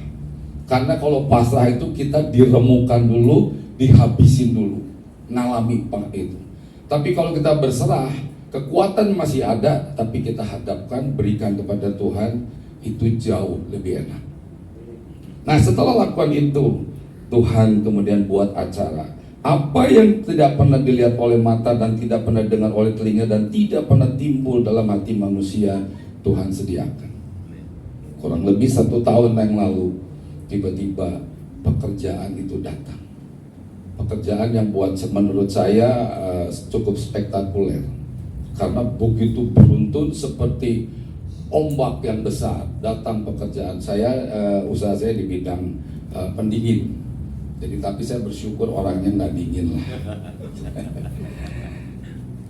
Karena kalau pasrah itu kita diremukan dulu, dihabisin dulu, ngalami itu. Tapi kalau kita berserah, kekuatan masih ada, tapi kita hadapkan, berikan kepada Tuhan, itu jauh lebih enak. Nah, setelah lakukan itu, Tuhan kemudian buat acara. Apa yang tidak pernah dilihat oleh mata dan tidak pernah dengar oleh telinga dan tidak pernah timbul dalam hati manusia, Tuhan sediakan. Kurang lebih 1 tahun yang lalu, tiba-tiba pekerjaan itu datang. Pekerjaan yang menurut saya cukup spektakuler. Karena begitu beruntun seperti ombak yang besar, datang pekerjaan. Usaha saya di bidang pendingin. Jadi tapi saya bersyukur orangnya nggak dingin lah.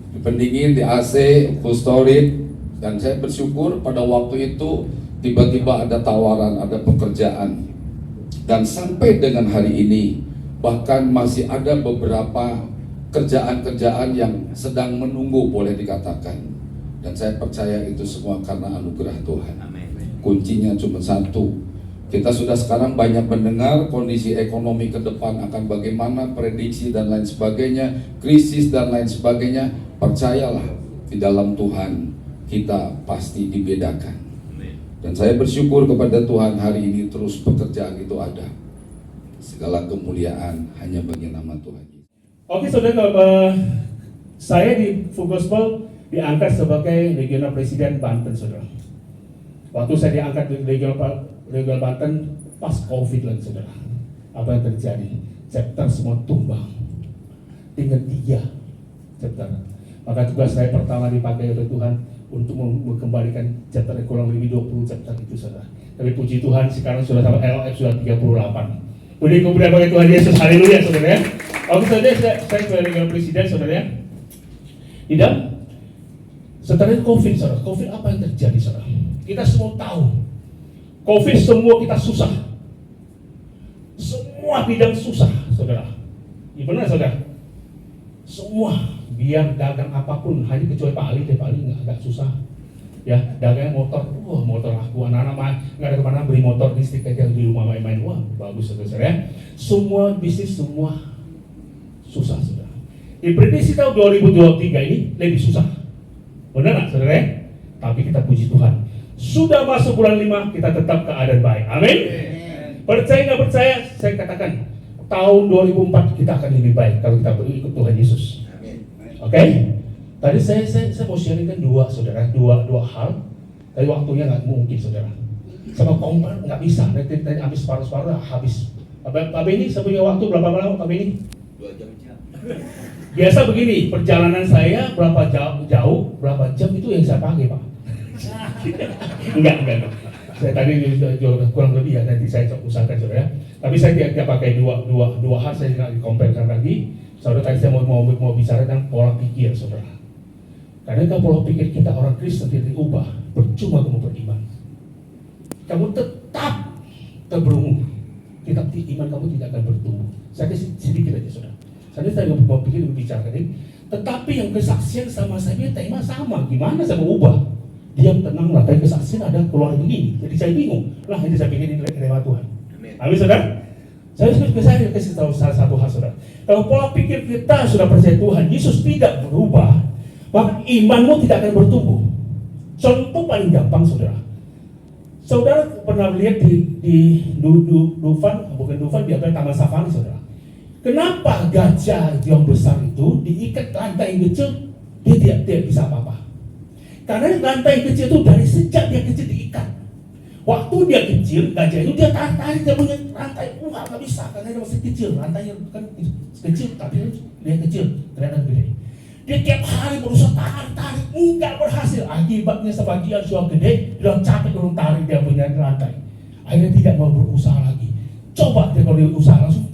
Di pendingin, di AC, full storage, dan saya bersyukur pada waktu itu tiba-tiba ada tawaran, ada pekerjaan. Dan sampai dengan hari ini bahkan masih ada beberapa kerjaan-kerjaan yang sedang menunggu, boleh dikatakan. Dan saya percaya itu semua karena anugerah Tuhan. Kuncinya cuma satu. Kita sudah sekarang banyak mendengar kondisi ekonomi ke depan akan bagaimana, prediksi dan lain sebagainya, krisis dan lain sebagainya. Percayalah, di dalam Tuhan kita pasti dibedakan. Dan saya bersyukur kepada Tuhan hari ini terus pekerjaan itu ada. Segala kemuliaan hanya bagi nama Tuhan. Oke saudara, saya di Full Gospel diangkat sebagai regional presiden Banten, saudara. Waktu saya diangkat di regional Banten pas COVID lagi, saudara. Apa yang terjadi? Chapter semua tumbang. Tinggal 3 chapter. Maka tugas saya pertama dipakai oleh Tuhan untuk mengembalikan chapter kurang lebih 20 chapter itu, saudara. Tapi puji Tuhan sekarang sudah sampai LF sudah 38. Puji kemuliaan bagi Tuhan Yesus, haleluya saudara ya. Oke saudara, saya sebagai negara presiden saudara ya. Tidak, setelah COVID saudara, COVID apa yang terjadi saudara? Kita semua tahu, COVID semua kita susah. Semua bidang susah saudara. Iya benar saudara. Semua, biar dagang apapun, hanya kecuali Pak Ali agak susah. Ya, dagang motor, motor laku, anak-anak nggak ada kemana beli motor listrik aja di rumah main-main, wah bagus saudara ya. Semua bisnis semua susah saudara. Diprediksi tahun 2023 ini lebih susah, benar nggak saudara ya? Tapi kita puji Tuhan, sudah masuk bulan 5 kita tetap keadaan baik, amin. Percaya nggak percaya, saya katakan tahun 2004 kita akan lebih baik kalau kita berikut Tuhan Yesus. Oke? Tadi saya mau sharingkan dua hal, tapi waktunya nggak mungkin saudara. Sama kompar nggak bisa, nanti habis separuh habis. Pak Benny, saya punya waktu berapa lama Pak Benny? 2 jam. Biasa begini, perjalanan saya berapa jauh, berapa jam itu yang saya pakai Pak. Enggak. Saya tadi kurang lebih ya, nanti saya usahakan saudara ya. Tapi saya tidak pakai dua hal, saya tidak dikompilkan lagi. Saudara, tadi saya mau bicara tentang pola pikir saudara. Karena kalau pola pikir kita orang Kristen tidak diubah, percuma kamu beriman. Kamu tetap terbelenggu, iman kamu tidak akan bertumbuh. Saya kasih sedikit aja saudara. Saya mau pikir bicara ini, tetapi yang kesaksian sama saya tema sama, gimana saya mau ubah? Diam tenanglah, tapi kesaksian ada keluar begini. Jadi saya bingung. Lah ini saya pikir ini lewat Tuhan. Amin saudara. Saya kasih tahu salah satu hal saudara. Kalau pola pikir kita sudah percaya Tuhan, Yesus tidak berubah, maka imanmu tidak akan bertumbuh. Contoh paling gampang saudara. Saudara pernah lihat di Dufan, bukan Dufan, di Taman Safari saudara. Kenapa gajah yang besar itu diikat rantai yang kecil, dia tidak bisa apa-apa? Karena rantai kecil itu dari sejak dia kecil diikat. Waktu dia kecil, gajah itu dia tarik dia punya rantai, nggak bisa karena dia masih kecil, rantainya kan kecil tapi dia kecil, ternyata gede. Dia tiap hari berusaha tarik, nggak berhasil. Akibatnya sebagian sudah gede, dia capek belum tarik dia punya rantai. Akhirnya tidak mau berusaha lagi. Coba dia kalau dia usaha langsung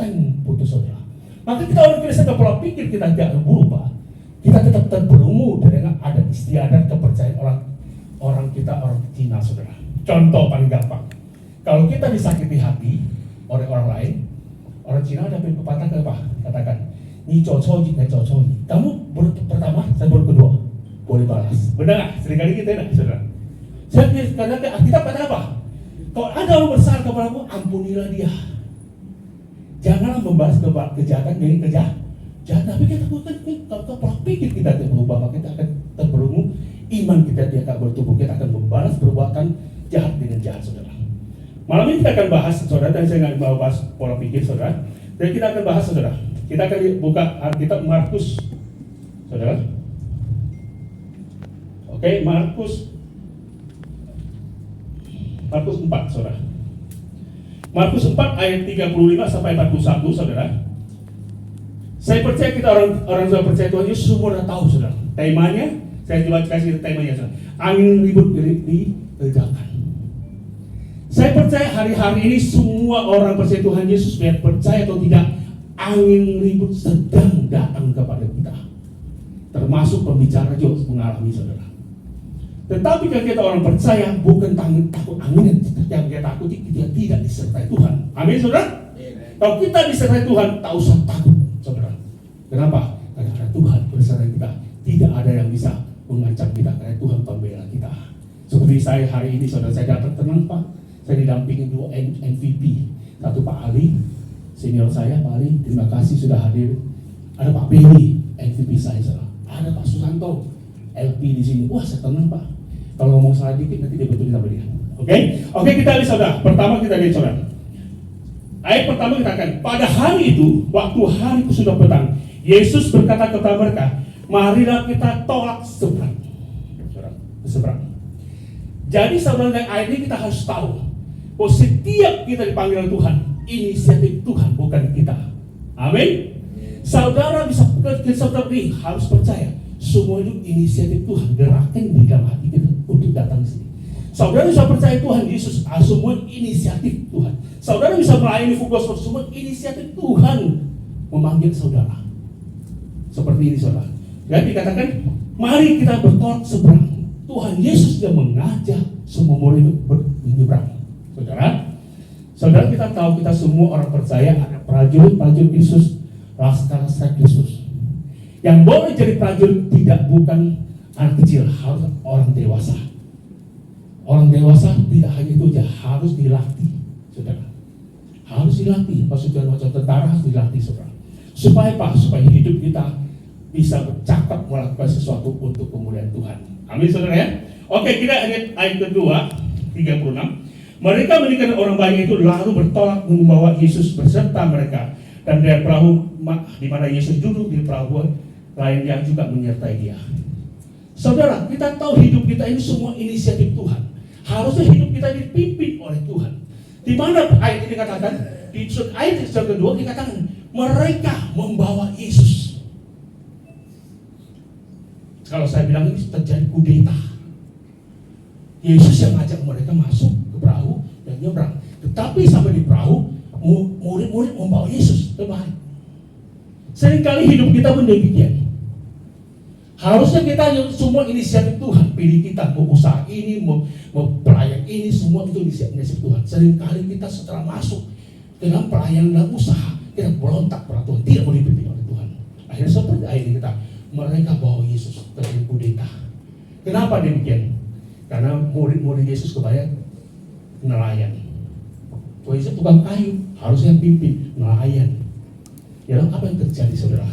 putus saudara. Maka kita orang Kristen pola pikir kita tidak berubah. Kita tetap terbelenggu dengan adat istiadat kepercayaan orang kita orang Cina saudara. Contoh paling gampang, kalau kita disakiti hati oleh orang lain, orang Cina ada pepatah apa? Katakan, ni cocoji, ni cocoji. Kamu baru pertama, saya baru kedua, boleh balas. Benar nggak? Seringkali kita tidak, saudara. Saya karena kita kata apa? Kalau ada orang besar kepadamu, ampunilah dia. Janganlah membalas kejahatan dengan kejahatan. Tapi kita bukan kalau pola pikir kita tidak berubah, maka kita akan terbelenggu. Iman kita tidak akan bertumbuh, kita akan membalas perbuatan jahat dengan jahat saudara. Malam ini kita akan bahas saudara, dan saya nggak mau bahas pola pikir saudara. Dan kita akan bahas saudara. Kita akan buka Alkitab Markus saudara. Oke, Markus 4 saudara. Markus 4 ayat 35 sampai 41 saudara. Saya percaya kita orang sudah percaya Tuhan Yesus semua sudah tahu saudara. Temanya saya coba kasih temanya saudara. Angin ribut diredakan. Saya percaya hari-hari ini semua orang percaya Tuhan Yesus, biar percaya atau tidak, angin ribut sedang datang kepada kita. Termasuk pembicara juga mengalami saudara. Tetapi kalau kita orang percaya, bukan takut angin yang kita takuti, kita tidak disertai Tuhan. Amin saudara? Kalau kita disertai Tuhan, tak usah takut saudara. Kenapa? Karena ada Tuhan bersama kita. Tidak ada yang bisa mengancam kita, karena Tuhan pembela kita. Seperti saya hari ini saudara, saya datang tenang Pak. Saya didampingi 2 MVP. Satu Pak Ali, senior saya Pak Ali, terima kasih sudah hadir. Ada Pak Benny, MVP saya saudara. Ada Pak Susanto, LP di sini. Wah, saya tenang Pak. Kalau ngomong salah dikit nanti dia betulin sama dia. Oke, kita lihat saudara. Pertama kita lihat saudara. Ayat pertama kita akan, pada hari itu, waktu hari sudah petang, Yesus berkata kepada mereka, marilah kita tolak seberang. Seberang. Jadi saudara, dari ayat ini kita harus tahu bahwa setiap kita dipanggil Tuhan, inisiatif Tuhan, bukan kita. Amin. Saudara bisa, saudara ini harus percaya, semua itu inisiatif Tuhan, gerakan di dalam hati kita untuk datang ke sini. Saudara bisa percaya Tuhan Yesus, semua inisiatif Tuhan. Saudara bisa melayani full gospel, semua inisiatif Tuhan memanggil saudara. Seperti ini saudara. Dan dikatakan, mari kita bertolak seberang. Tuhan Yesus yang mengajak semua murid menyeberang. Saudara kita tahu, kita semua orang percaya ada prajurit Kristus, laskar Kristus. Yang boleh jadi prajurit bukan anak kecil, harus orang dewasa. Orang dewasa tidak hanya itu saja, harus dilatih, saudara. Harus dilatih, maksudnya macam tentara harus dilatih, saudara. Supaya apa? Supaya hidup kita bisa bercakap melakukan sesuatu untuk kemuliaan Tuhan. Amin, saudara ya. Oke, kita lihat ayat kedua, 36. Mereka meninggalkan orang banyak itu lalu bertolak membawa Yesus beserta mereka, dan dari perahu di mana Yesus duduk di perahu lain yang juga menyertai dia. Saudara, kita tahu hidup kita ini semua inisiatif Tuhan. Harusnya hidup kita dipimpin oleh Tuhan. Di mana ayat ini dikatakan? Di ayat yang kedua dikatakan mereka membawa Yesus. Kalau saya bilang ini terjadi kudeta. Yesus yang ngajak mereka masuk ke perahu dan nyebrang. Tetapi sampai di perahu, murid-murid membawa Yesus terbalik. Seringkali hidup kita pun demikian. Harusnya kita semua inisiatif Tuhan. Pilih kita mau usaha ini, mau pelayan ini, semua itu inisiatif Tuhan. Seringkali kita setelah masuk dalam pelayanan dan usaha, kita berontak pada Tuhan, tidak mau dipimpin oleh Tuhan. Akhirnya seperti ini kita, mereka bawa Yesus terjadi kudeta. Kenapa demikian? Karena murid-murid Yesus kebanyakan nelayan. Tuhan Yesus tukang kayu, harusnya yang pimpin nelayan. Ya, apa yang terjadi, saudara?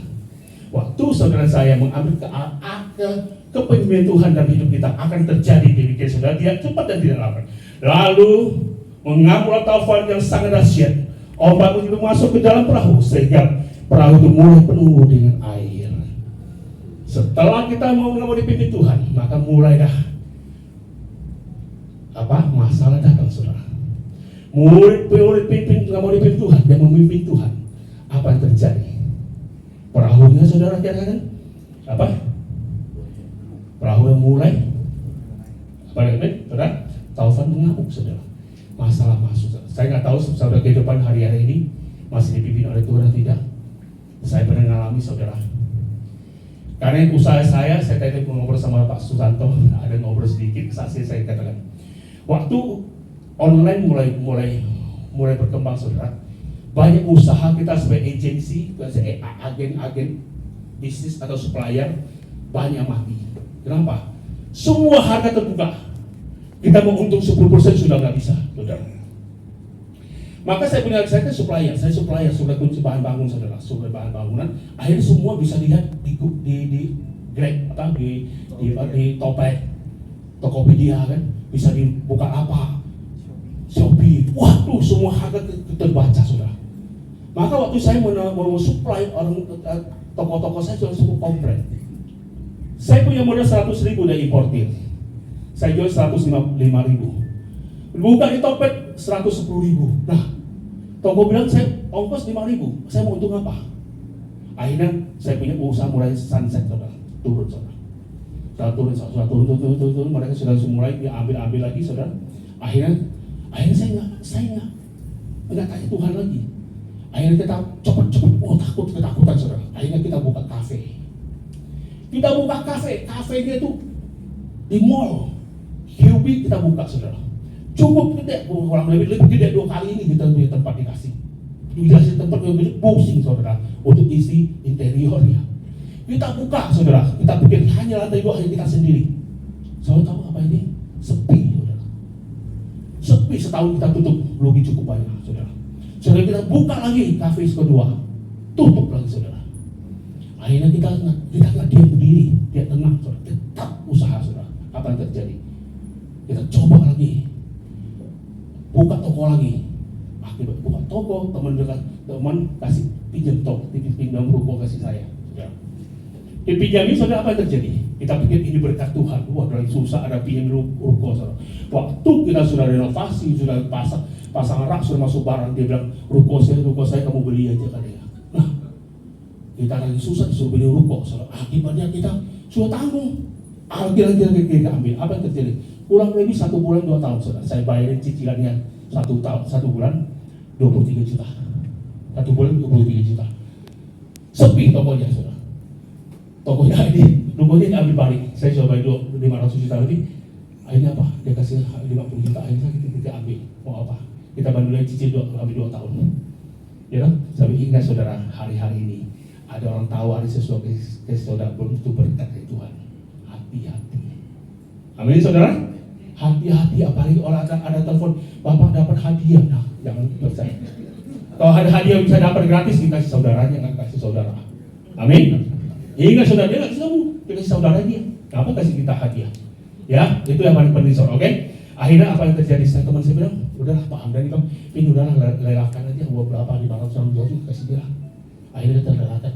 Waktu saudara saya mengambil kepemimpinan Tuhan dalam hidup kita, akan terjadi demikian, saudara. Dia cepat dan tidak lambat. Lalu mengambil taufan yang sangat dahsyat. Ombak itu masuk ke dalam perahu sehingga perahu itu mulai penuh dengan air. Setelah kita mau dipimpin Tuhan, maka mulai dah masalah datang, saudara. Murid pimpin nggak mau dipimpin Tuhan, dia memimpin Tuhan. Apa yang terjadi? Perahunya, saudara, katakan perahu yang mulai saudara, taufan mengamuk, saudara. Masalah masuk, saudara. Saya nggak tahu saudara kehidupan hari-hari ini masih dipimpin oleh Tuhan atau tidak. Saya pernah mengalami, saudara. Karena usaha saya tadi ngobrol sama Pak Susanto, ada ngobrol sedikit, saksi saya katakan, waktu online mulai berkembang, saudara, banyak usaha kita sebagai agensi, agen bisnis atau supplier banyak mati. Kenapa? Semua harga terbuka. Kita mau untung 10% sudah nggak bisa, saudara. Maka saya kan supplier, sudah kunci bahan bangun, saudara, sudah bahan bangunan. Akhirnya semua bisa lihat di Grab atau di Topet, Tokopedia kan, bisa dibuka apa, Shopee. Waduh, semua harga terbaca, saudara. Maka waktu saya mau supply orang toko-toko saya jual semua komplain. Saya punya modal 100.000 dari importir. Saya jual 105.000. Buka di Topet 110.000. Nah, toko bilang saya ongkos 5.000. Saya mau untung apa? Akhirnya saya punya usaha mulai sunset, saudara. Turun, saudara. Saya turun. Mereka sudah mulai diambil lagi, saudara. Akhirnya saya nggak tanya Tuhan lagi. Akhirnya kita cepat, ketakutan, saudara. Akhirnya kita buka kafe. Kafenya itu di mall. Hubi kita buka, saudara. Cukup gede, kurang lebih gede 2 kali ini kita punya tempat dikasih. Dikasih tempat yang gede, pusing, saudara, untuk isi interior ya. Kita buka, saudara. Kita pikir hanya lantai 2 hanya kita sendiri. Saudara tahu apa ini? Sepi, saudara. Sepi, setahun kita tutup, rugi cukup banyak, saudara. Saudara, kita buka lagi kafe kedua, tutup lagi, saudara. Akhirnya kita nggak diam berdiri, dia tenang, saudara. Tetap usaha, saudara. Apa yang terjadi? Kita coba lagi, buka toko lagi. Akibat buka toko, teman kasih pinjam ruko kasih saya. Saudara. Dipinjami, saudara, apa yang terjadi? Kita pikir ini berkat Tuhan. Wah, dari susah ada pinjam ruko, saudara. Waktu kita sudah renovasi, sudah pasang rak, sudah masuk barang, dia bilang ruko saya kamu beli aja kali ya. Nah, kita lagi susah disuruh beli ruko, saudara. Akibatnya kita sudah tanggung. Lagi kita ambil. Apa yang terjadi? kurang lebih 1 bulan 2 tahun saudara. Saya bayarin cicilannya 1 bulan 23 juta. 1 bulan 23 juta. Sepi tokonya saudara. Tokonya ini, rumahnya diambil balik. Saya coba 500 juta lebih. Akhirnya apa? Dia kasih 50 juta. Akhirnya kita ambil. Mau apa? Kita bantu lagi cicil ambil 2 tahun. Ya kan? Saya ingat saudara, hari-hari ini ada orang tawari sesuatu ke saudara, belum itu berkat dari Tuhan. Hati-hati. Amin saudara. Hati-hati, apalagi orang ada telepon, Bapak dapat hadiah. Nah, jangan percaya. Kalau ada hadiah bisa dapat gratis, dikasih saudaranya, nggak kasih saudara. Amin. Ingat saudara, dia nggak kasih kamu, dia kasih saudara dia. Kenapa kasih kita hadiah? Ya, itu yang paling penting saudara. Oke? Akhirnya apa yang terjadi? Teman saya bilang, udahlah Pak Hamdan ini udahlah lelahkan aja, berapa 500 kasih dia. Akhirnya kita lelahkan.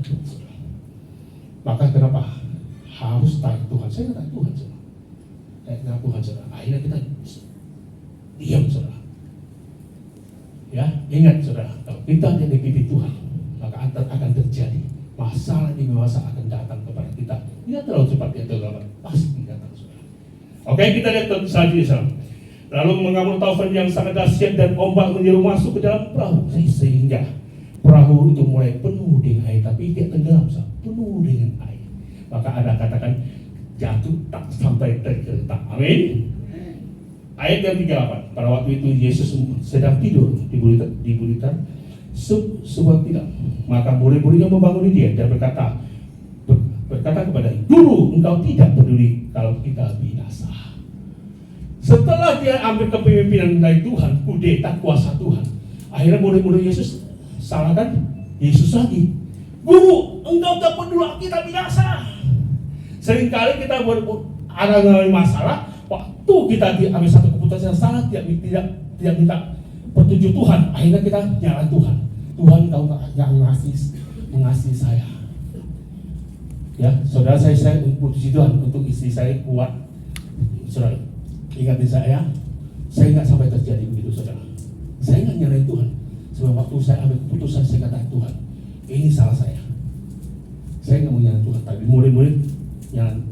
Maka kenapa? Harus taat Tuhan. Saya taat Tuhan saudara. Taat Tuhan saudara. Akhirnya kita diam saudara. Ya, ingat saudara, kalau kita jadi pimpin Tuhan, maka akan terjadi masalah di masa akan datang kepada kita. Tidak terlalu cepat, dia terlambat, pasti datang saudara. Oke, kita lihat selanjutnya saudara. Lalu mengambil taufan yang sangat dahsyat dan ombak menyeru masuk ke dalam perahu, sehingga perahu itu mulai penuh dengan air, tapi tidak tenggelam, penuh dengan air. Maka ada katakan jatuh tak sampai tergeletak. Amin. Ayat yang 38. Pada waktu itu Yesus sedang tidur di buritan sebuah tilam. Maka murid-muridnya membangun dia dan berkata kepada-Nya, Guru, engkau tidak peduli kalau kita binasa. Setelah dia ambil kepemimpinan dari Tuhan, kudeta kuasa Tuhan, akhirnya murid-murid Yesus salahkan Yesus lagi. Guru, engkau tak peduli kita binasa. Seringkali kita ada masalah, waktu kita diambil satu keputusan yang salah, tidak minta petunjuk Tuhan, akhirnya kita nyalakan Tuhan. Tuhan, kau nggak mengasihi saya. Ya, saudara saya puji Tuhan untuk istri saya kuat. Saudara, ingatin saya nggak sampai terjadi begitu saudara. Saya nggak nyalain Tuhan. Sebab waktu saya ambil keputusan, saya katakan Tuhan, ini salah saya. Saya nggak mau nyalain Tuhan, tapi murid-murid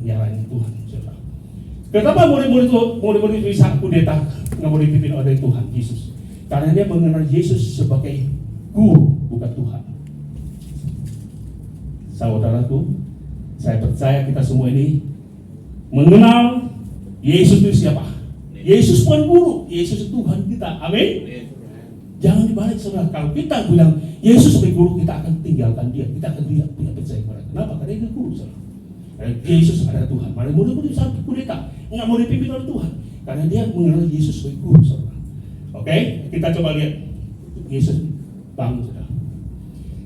nyalain Tuhan saudara. Kenapa murid-murid bisa kudeta nggak mau dipimpin oleh Tuhan Yesus? Karena dia mengenal Yesus sebagai guru, bukan Tuhan. Saudaraku, saya percaya kita semua ini mengenal Yesus itu siapa? Yesus bukan guru, Yesus itu Tuhan kita. Amin. Jangan dibalik saudara. Kalau kita bilang Yesus sebagai guru, kita akan tinggalkan dia. Kita akan tidak percaya kepada. Kenapa? Karena dia guru saudara. Karena Yesus adalah Tuhan. Mari murid-murid sampai kudeta nggak mau dipimpin oleh Tuhan, karena dia mengenal Yesus sebagai guru saudara. Oke, kita coba lihat Yesus bangun saudara.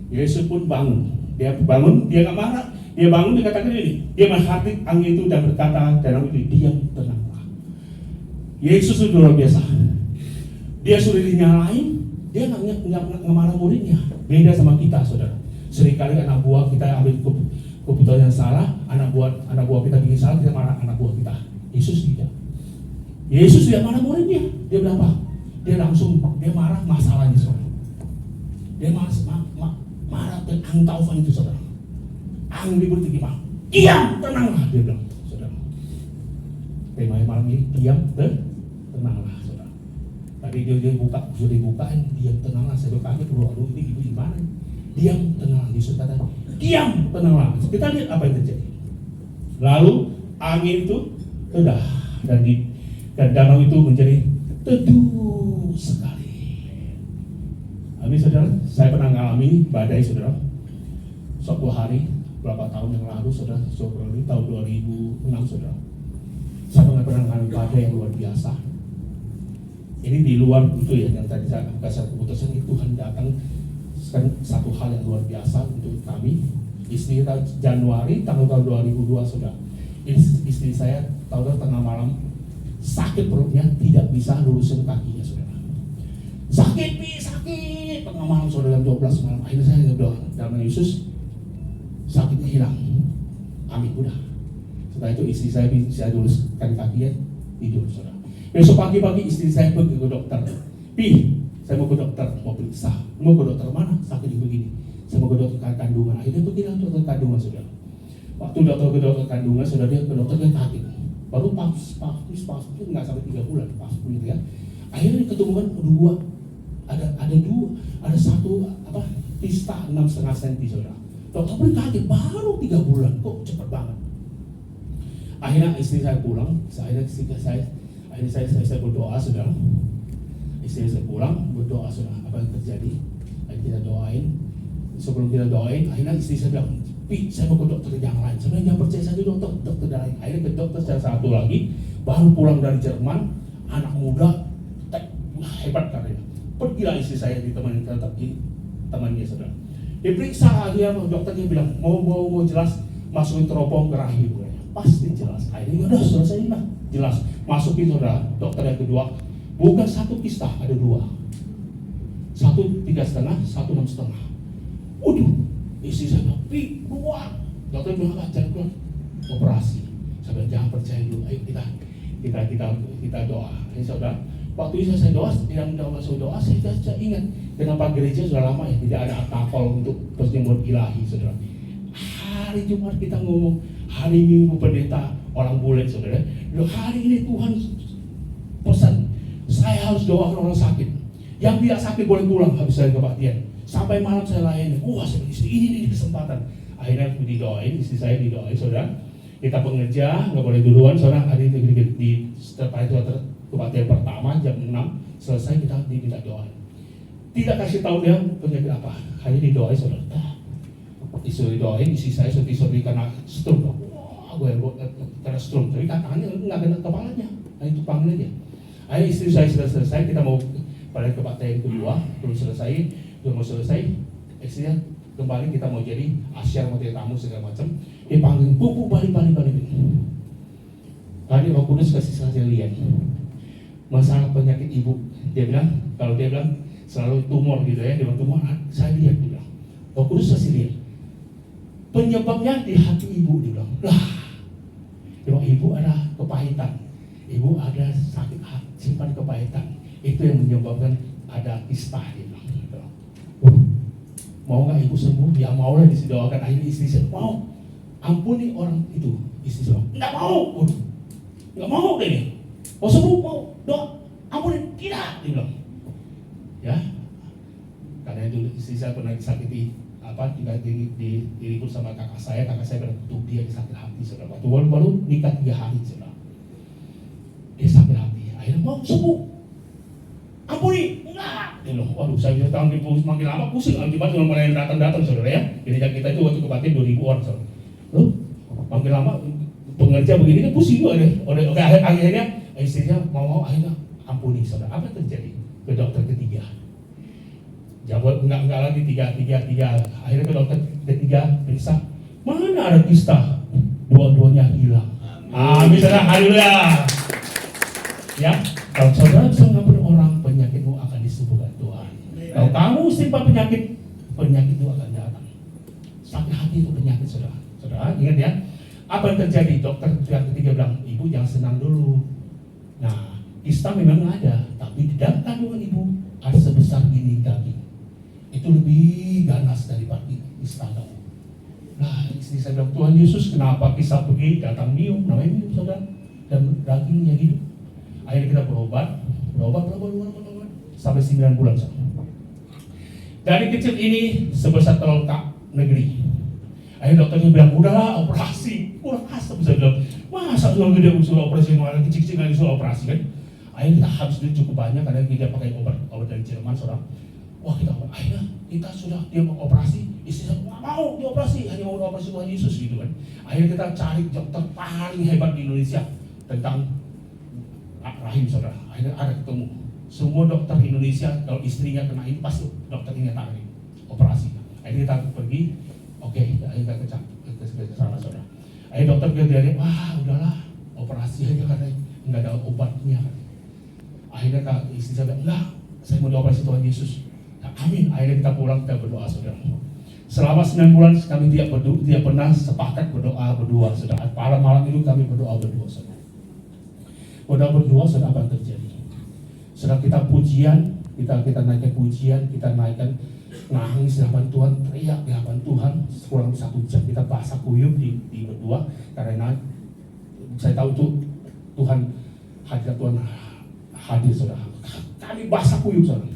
Yesus pun bangun. Dia bangun, dia nggak marah. Dia bangun, dia katakan ini. Dia menghardik angin itu dan berkata dalam itu, diam, tenanglah. Yesus itu luar biasa. Dia sudah dinyalain, dia nggak marah muridnya. Beda sama kita saudara. Seringkali anak buah kita ambil keputusan yang salah, anak buah kita bikin salah, kita marah anak buah kita. Yesus tidak. Yesus tidak marah muridnya. Dia bilang apa? Dia langsung marah masalahnya saudara. Dia marah tentang taufan itu saudara. Angin diberi gimana? Diam, tenanglah, dia bilang saudara. Tema malam ini diam, tenanglah saudara. Tadi dia sudah dibukain, diam, tenanglah. Saya berkata, aduh ini gimana? Diam, tenanglah. Yesus kata, diam, tenanglah. Kita lihat apa yang terjadi. Lalu angin itu redah dan danau itu menjadi teduh sekali. Amin saudara. Saya pernah mengalami badai saudara. Suatu hari berapa tahun yang lalu saudara, tahun 2006 saudara. Saya pernah mengalami badai yang luar biasa. Ini di luar itu ya, yang tadi saya kasih keputusan itu Tuhan datang satu hal yang luar biasa untuk kami. Istri kita Januari tahun 2002 saudara. Istri saya tahu tengah malam sakit perutnya, tidak bisa lurusin kakinya saudara. Sakit tengah malam saudara, jam 12 malam. Akhirnya saya berdoa dalam Yesus, sakitnya hilang. Amin, udah. Setelah itu istri saya bisa luruskan kakinya, tidur saudara. Besok pagi-pagi istri saya pergi ke dokter. Saya mau ke dokter, mau periksa. Mau ke dokter mana? Sakit begini. Saya mau ke dokter kandungan. Akhirnya pergi ke dokter kandungan saudara. Waktu ke dokter kandungan saudara, dia ke dokter dia kaget. baru pas itu nggak sampai 3 bulan pas itu ya. Akhirnya ketemukan ada satu kista 6,5 cm saudara. Dokter pun kaget, baru 3 bulan kok cepat banget. Akhirnya istri saya pulang, saya berdoa saudara. Istri saya pulang berdoa saudara, apa yang terjadi? Akhirnya kita doain. Sebelum kita doain, akhirnya istri saya bilang, "Pi, saya mau ke dokter yang lain." Sebenarnya jangan percaya saja dokter lain. Akhirnya ke dokter saya satu lagi, baru pulang dari Jerman, anak muda, hebat katanya. Pergilah istri saya ditemani temannya saudara. Diperiksa dia, dokternya bilang mau jelas masukin teropong ke rahim. Pasti jelas. Akhirnya udah selesai lah, jelas. Masukin saudara, dokter yang kedua, bukan satu kista, ada 2. Satu 3,5, satu 6,5. Waduh, istri saya bilang, "Pi, keluar." Dokter bilang, "Jangan keluar, operasi." Saya bilang, "Jangan percaya dulu, ayo kita doa." Ini saudara, waktu itu saya doa, yang masuk doa, saya ingat kenapa gereja sudah lama ya tidak ada akapol untuk persembahan ilahi, saudara. Hari Jumat kita ngomong, hari Minggu pendeta orang bule, saudara. Loh, hari ini Tuhan pesan, saya harus doakan orang sakit. Yang tidak sakit boleh pulang habis dari kebaktian. Sampai malam saya layani. Wah, istri ini kesempatan. Akhirnya didoain, istri saya didoain, saudara. Kita pengerja, nggak boleh duluan, saudara. Hari di setelah itu kebaktian pertama jam 6 selesai kita diminta doa. Tidak kasih tahu dia penyakit apa. Hanya didoain, saudara. Istri didoain, istri saya sorry karena stroke. Wah, gue karena stroke. Tapi tangannya nggak kena kepalanya. Hanya itu panggilnya. Akhirnya istri saya sudah selesai, kita mau pada kebaktian kedua, belum mau selesai, istrinya kembali kita mau jadi asyar, mau jadi tamu segala macam. Dia panggil, "Bu, balik. Tadi Roh Kudus kasih saya lihat masalah penyakit ibu." Dia bilang, kalau dia bilang selalu tumor gitu ya, dia bilang tumor, saya lihat, dia bilang Roh Kudus kasih lihat penyebabnya di hati ibu. Dia bilang, dia bilang, ibu ada kepahitan, ibu ada sakit hati, simpan kepahitan, itu yang menyebabkan ada kista. Dia bilang, mau nggak ibu sembuh? Ya mau lah, didoakan. Akhirnya istri saya, "Mau, ampuni orang itu." Istri saya, nggak mau deh, mau sembuh, mau doa, ampuni, tidak. Dia bilang, ya, karena itu istri saya pernah disakiti juga dirikut sama kakak saya bilang, "Tuh dia disakit hati," saudara. Waktu baru nikah 3 hari, saudara. Dia sakit hati, akhirnya mau sembuh, ampuni, enggak. Dia bilang, waduh, saya bisa tahu makin lama pusing, akibat cuma mulai datang saudara ya. Gereja kita itu waktu kebaktian 2.000 orang, saudara. Loh, makin lama pengerja begini kan pusing juga deh. Akhirnya istrinya mau akhirnya ampuni, saudara. Apa yang terjadi? Ke dokter ketiga. Jawab enggak lagi tiga. Akhirnya ke dokter ketiga periksa, mana ada kista, dua-duanya hilang. Amin, saudara, haleluya. Ya, kalau saudara bisa mengampuni orang, penyakitmu akan disembuhkan Tuhan. Kalau kamu simpan penyakit itu akan datang. Sakit hati itu penyakit, saudara. Saudara, ingat ya, apa yang terjadi? Dokter yang ketiga bilang, "Ibu jangan senang dulu." Nah, kista memang ada, tapi di dalam kandungan ibu ada sebesar ini daging. Itu lebih ganas daripada kista kamu. Nah, istri saya bilang, "Tuhan Yesus, kenapa kista pergi datang mium?" Namanya mium, saudara, dan dagingnya hidup. Akhirnya kita berobat sampai 9 bulan. Dari kecil ini sebesar telur negeri. Akhirnya dokternya bilang, "Udahlah, operasi." Kurang asap, bisa bilang, "Masa sudah gede suruh operasi, malah kecil-kecil lagi suruh operasi kan?" Akhirnya kita habis duit cukup banyak karena kita pakai obat dari Jerman, saudara. Wah, akhirnya kita sudah dia mau operasi, istri saya nggak mau dioperasi, hanya mau operasi Tuhan Yesus gitu kan. Akhirnya kita cari dokter paling hebat di Indonesia tentang rahim, saudara. Akhirnya ada ketemu. Semua dokter Indonesia kalau istrinya kena ini pasti dokter ini tangani operasi. Akhirnya kita pergi, oke, akhirnya kita ke sana, saudara. Akhirnya dokter dia, "Wah, udahlah, operasi aja," katanya, "nggak ada obatnya." Akhirnya istri saya bilang, "Enggak, saya mau dioperasi Tuhan Yesus." Nah, amin. Akhirnya kita pulang, kita berdoa, saudara. Selama 9 bulan kami tidak pernah sepakat berdoa berdua, saudara. Malam itu kami berdoa berdua, saudara. Berdoa berdua, saudara, apa yang terjadi? Saudara, kita pujian, kita naikkan pujian, kita naikkan nangis di hadapan Tuhan, teriak di hadapan Tuhan kurang 1 jam. Kita basah kuyup di berdua karena saya tahu itu Tuhan hadirat Tuhan hadir saudara. Kami basah kuyup saudara.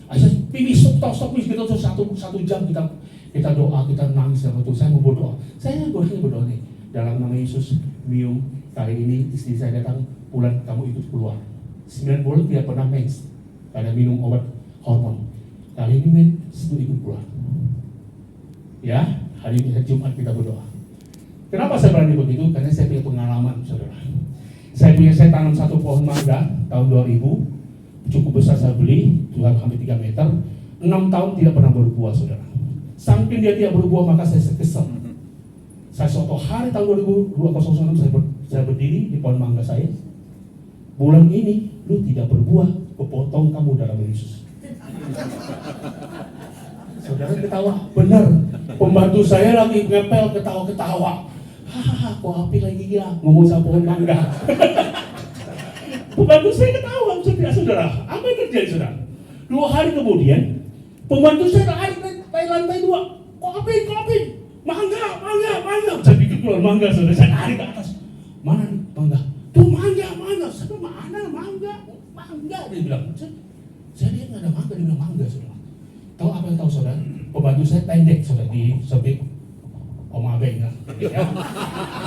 Saya pilih stop kita tuh satu jam kita doa, kita nangis sama Tuhan. Saya mau berdoa. Saya berdoa nih dalam nama Yesus. Mium, kali ini istri saya datang bulan kamu ikut keluar. 9 bulan tidak pernah mens karena minum obat hormon. Kali ini mens ikut keluar. Ya, hari ini Jumat kita berdoa. Kenapa saya berani begitu? Karena saya punya pengalaman, saudara. Saya tanam satu pohon mangga tahun 2000, cukup besar saya beli, juga hampir 3 meter. 6 tahun tidak pernah berbuah, saudara. Saking dia tidak berbuah, maka saya kesel. Saya suatu hari tahun 2006 saya berdiri di pohon mangga saya. Bulan ini lu tidak berbuah, kepotong kamu dalam Yesus. Saudara ketawa, benar. Pembantu saya lagi ngepel ketawa-ketawa. Hahaha, kok api lagi gila ngomong sama pohon mangga. Pembantu saya ketawa, saudara. Apa yang terjadi, saudara? 2 hari kemudian, pembantu saya naik lantai 2. Kok api? Mangga. Saya bikin keluar mangga, saudara. Saya naik ke atas. Mana nih mangga? Tuh mangga. Saya mana mangga? Dia bilang. Saya lihat nggak ada mangga, dia bilang mangga, saudara. Tahu apa yang tahu, saudara? Pembantu saya pendek, saudara, di sebelah Om Abeng kan?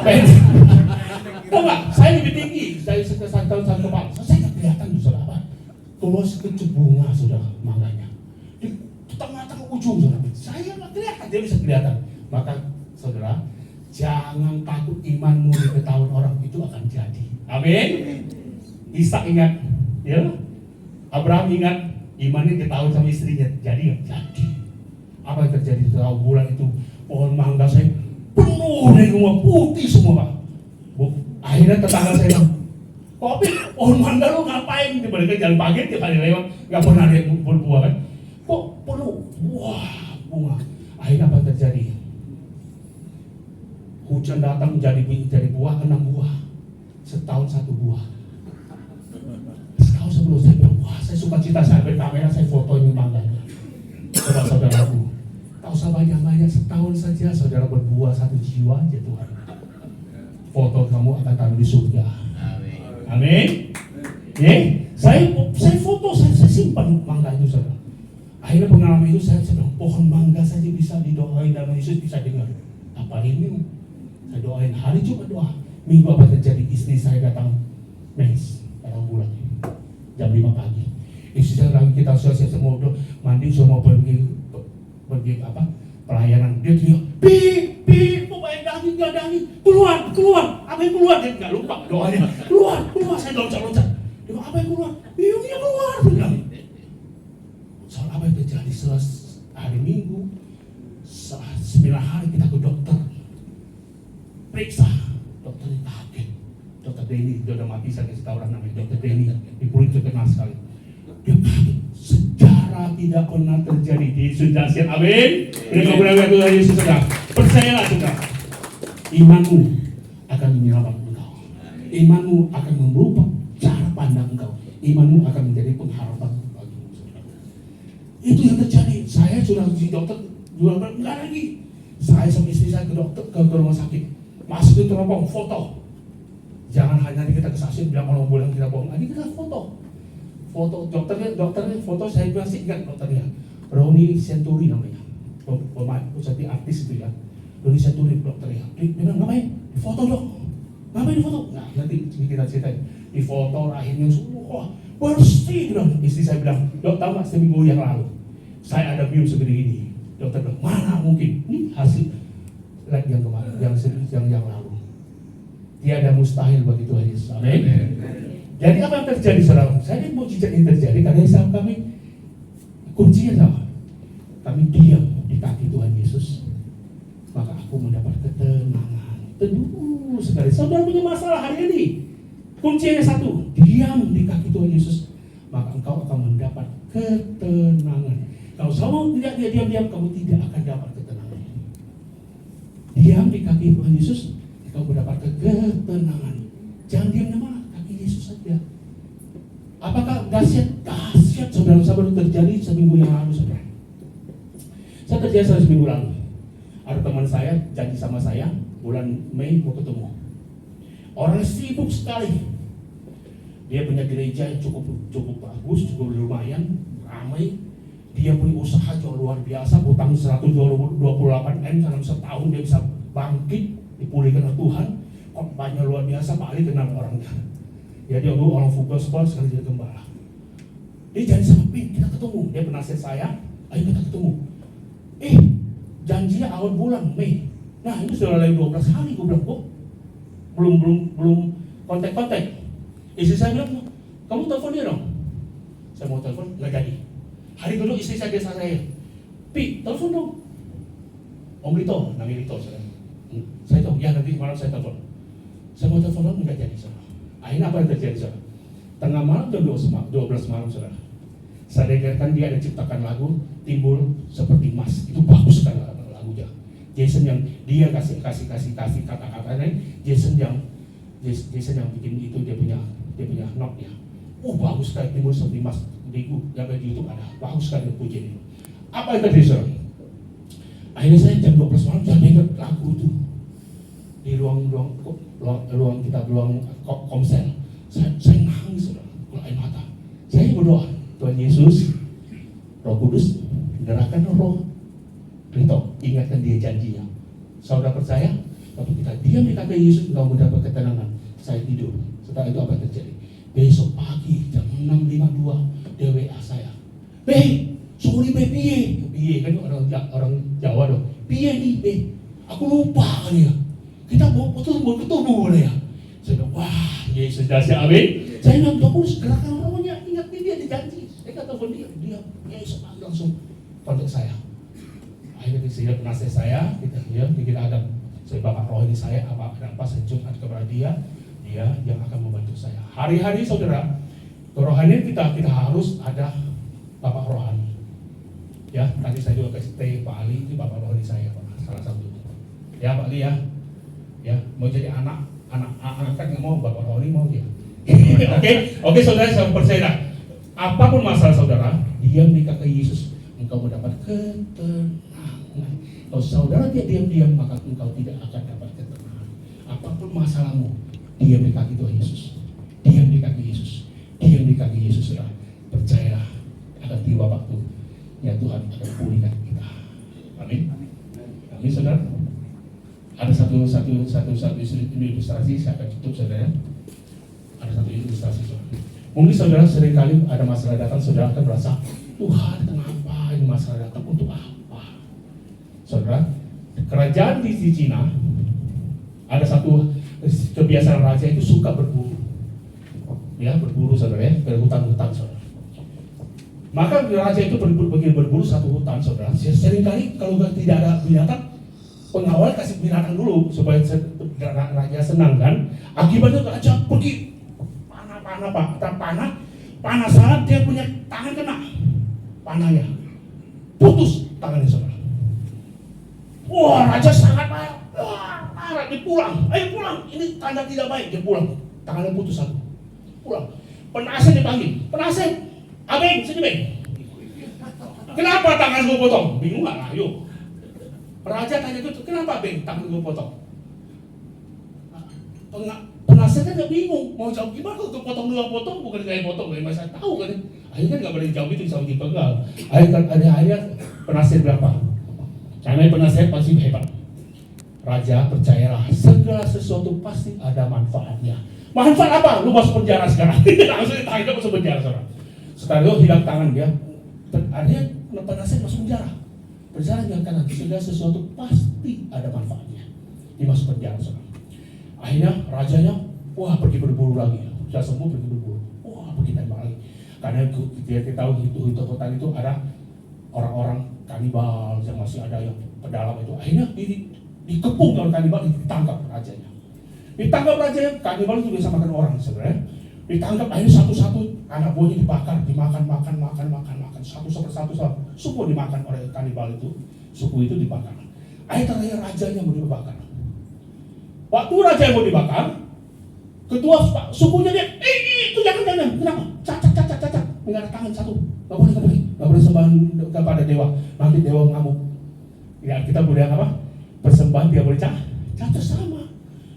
Pendek. Tahu nggak? Saya lebih tinggi. Saya tahun kepala. Saya nggak kelihatan, saudara, apa? Keluar sekecup bunga, saudara, mangganya. Di tengah-tengah ujung, saudara. Saya nggak kelihatan, dia bisa kelihatan. Maka, saudara, jangan takut imanmu diketahui orang, itu akan jadi. Amin. Ishak ingat, ya? Abraham ingat, imannya diketahui sama istrinya, jadi. Apa yang terjadi setelah bulan itu? Pohon mangga saya penuh dari rumah, putih semua, Pak. Akhirnya tetangga saya bilang, kopi, pohon mangga lu ngapain? Mereka jalan pagi, tiap hari lewat, nggak pernah ada yang berbuah kan? Kok penuh? Wah, bunga. Akhirnya apa yang terjadi? Hujan datang jadi buah, 6 buah. Setahun 1 buah. Setahun sebelum saya bilang, wah, saya suka cita, saya ambil kamera, saya foto ini mangganya. Coba saudaraku, tak usah banyak-banyak, setahun saja saudara berbuah 1 jiwa aja Tuhan. Foto kamu akan taruh di surga. Amin. Saya foto, saya simpan mangga itu, saudara. Akhirnya pengalaman itu saya bilang, pohon mangga saja bisa didoain dalam Yesus, bisa dengar. Apa ini? Saya doain hari Jumat doa. Minggu apa terjadi? Istri saya datang mens, datang bulan jam 5 pagi. Istri saya lagi kita selesai semua mandi, semua pergi pelayanan. Dia teriak, pip, pemain daging, keluar, apa yang keluar? Dia nggak lupa doanya, keluar, saya loncat. Dia bilang, apa yang keluar? Biungnya keluar, dia bilang. Soal apa yang terjadi setelah hari Minggu, 9 hari kita ke dokter, periksa, dokternya kaget. Dokter Denny, dia udah mati, saya kasih tahu orang namanya Dokter Denny, di Pulau terkenal sekali. Dia kaget, sejarah tidak pernah terjadi di Yesus. Amin. Ini kebenaran Tuhan Yesus, saudara. Percayalah, saudara. Imanmu akan menyelamatkan engkau. Imanmu akan merubah cara pandang engkau. Imanmu akan menjadi pengharapan bagimu, saudara. Itu yang terjadi. Saya sudah di dokter 2 bulan, enggak lagi. Saya sama istri saya ke dokter, ke rumah sakit. Masuk ke teropong, foto. Jangan hanya kita kesaksian bilang orang bilang kita bohong. Ini kita foto. Foto dokternya foto saya masih ingat dokternya. Roni Centuri namanya. Pemain seperti artis itu ya. Roni Centuri dokternya. Dia bilang ngapain? Foto dong. Ngapain di foto? Nah, nanti kita ceritain. Di foto rahimnya semua bersih. Istri saya bilang, dok tahu nggak seminggu yang lalu saya ada bium segede ini. Dokter bilang, mana mungkin? Ini hasil lab yang kemarin, yang lalu. Tiada mustahil bagi Tuhan Yesus. Amin. Jadi apa yang terjadi, saudara? Saya ini mujizat ini terjadi karena sama kami kuncinya sama. Kami diam di kaki Tuhan Yesus, maka aku mendapat ketenangan. Teduh sekali. Saudara punya masalah hari ini, kuncinya satu, diam di kaki Tuhan Yesus, maka engkau akan mendapat ketenangan. Kalau kamu tidak diam-diam, kamu tidak akan dapat ketenangan. Diam di kaki Tuhan Yesus, engkau mendapat ketenangan. Jangan diam di mana? Kaki Yesus saja. Apakah dahsyat? Dahsyat, saudara-saudara, terjadi seminggu yang lalu, saudara. Saya terjadi seminggu lalu. Ada teman saya janji sama saya bulan Mei mau ketemu. Orang sibuk sekali. Dia punya gereja yang cukup bagus, cukup lumayan, ramai. Dia punya usaha yang luar biasa, utang 128M dalam setahun dia bisa bangkit, dipulihkan oleh Tuhan. Khotbahnya luar biasa, Pak Ali kenal orangnya. Ya dia dulu orang football sekali jadi gembala. Dia janji sama Pin, kita ketemu. Dia penasihat saya, ayo kita ketemu. Janjinya awal bulan Mei. Nah ini sudah lagi 12 hari, gue bilang kok belum kontak. Istri saya bilang, kamu telepon dia dong. Saya mau telepon, nggak jadi. Hari kedua istri saya desa saya, Pi, telepon dong. Om Lito, namanya Lito. Saya tahu, ya nanti malam saya telepon. Saya mau telepon dong, nggak jadi. Saudara. Akhirnya apa yang terjadi? Saudara? Tengah malam jam 12 malam, saudara. Saya dengarkan dia ada ciptakan lagu, timbul seperti emas. Itu bagus kan lagunya. Jason yang dia kasih kata-katanya, Jason yang bikin itu dia punya note-nya. Bagus sekali, timbul seperti emas. Di YouTube ada, bagus sekali pujian itu. Apa yang terjadi, saudara? Akhirnya saya jam 12 malam saya dengar lagu itu di ruang komsel. Saya nangis, saudara, kalau air mata. Saya berdoa, Tuhan Yesus, Roh Kudus, gerakkan roh. Rito, ingatkan dia janjinya. Saudara percaya? Waktu kita diam di kaki Yesus, engkau mendapat ketenangan. Saya tidur. Setelah itu apa yang terjadi? Besok pagi jam 6.52 dia WA saya. Sorry piye kan orang Jawa dong. Piye nih aku lupa kan ya. Kita mau ketemu ya. Saya bilang, wah Yesus dasar amin. Saya bilang, terus gerakan rohnya, ingat dia dijanji. Saya kata dia Yesus langsung kontak saya. Akhirnya saya penasihat saya, kita ada saya bapak rohani saya, ada apa saya curhat kepada dia yang akan membantu saya. Hari-hari saudara, kerohanian kita harus ada bapak rohani. Ya, tadi saya juga kasih Pak Ali, itu bapak rohani saya, salah satu. Ya Pak Ali ya, mau jadi anak kan nggak mau bapak rohani mau dia. Oke, saudara saya percaya. Apapun masalah saudara, diam di kaki Yesus, engkau mendapat ketenangan. Kalau saudara diam, maka engkau tidak akan dapat ketenangan. Apapun masalahmu, diam di kaki Tuhan Yesus. Diam di kaki Yesus, saudara. Percayalah, akan tiba waktu ya Tuhan akan pulihkan kita. Amin, saudara. Ada satu ilustrasi saya akan tutup, saudara. Ada satu ilustrasi, saudara. Mungkin saudara seringkali ada masalah datang, saudara akan merasa, Tuhan kenapa ini masalah datang, untuk apa? Saudara, kerajaan di Cina ada satu kebiasaan raja itu suka berburu. Ya, berburu saudara ya, berhutan-hutan saudara. Maka raja itu pergi berburu satu hutan saudara. Seringkali kalau tidak ada binatang, pengawal kasih binatang dulu supaya raja senang kan. Akibatnya raja pergi panah sangat, dia punya tangan kena panahnya, putus tangannya saudara. Wah, raja sangat marah, dia pulang. Ayo pulang, ini tanda tidak baik. Dia pulang, tangannya putus satu. Pulang, penasihat dipanggil. Penasihat, Abeng, sini Beng. Kenapa tangan gue potong? Bingung gak? Ayo. Raja tanya gitu, kenapa Beng tangan gue potong? Penasihatnya gak bingung, mau jawab gimana kalau potong dua potong, bukan kayak potong, kayak saya tahu kan. Akhirnya gak boleh jawab itu, bisa dipegal. Akhirnya penasihat berapa? Karena penasihat pasti hebat. Raja, percayalah, segala sesuatu pasti ada manfaatnya. Manfaat apa? Lu masuk penjara sekarang. Langsung ditangkap masuk penjara sekarang. Setelah itu hilang tangan dia. Akhirnya penasihat masuk penjara. Penjara karena segala sesuatu pasti ada manfaatnya. Dia masuk penjara sekarang. Akhirnya rajanya, wah pergi berburu lagi. Sudah sembuh pergi berburu. Wah pergi tembak lagi. Karena dia tahu itu hutan itu ada orang-orang kanibal yang masih ada yang pedalam itu. Akhirnya dikepung oleh kanibal, ditangkap rajanya. Ditangkap rajanya, kanibal itu biasa makan orang sebenarnya. Ditangkap, akhirnya satu-satu anak buahnya dibakar, dimakan satu persatu. Suku dimakan oleh kanibal itu, suku itu dibakar. Akhirnya rajanya mau dibakar. Waktu raja yang mau dibakar, ketua sukunya dia, itu jangan, kenapa? Cacat, enggak ada tangan satu, nggak boleh sembahan kepada dewa, nanti dewa ngamuk. Ya kita boleh apa? Persembahan dia boleh cacat sama,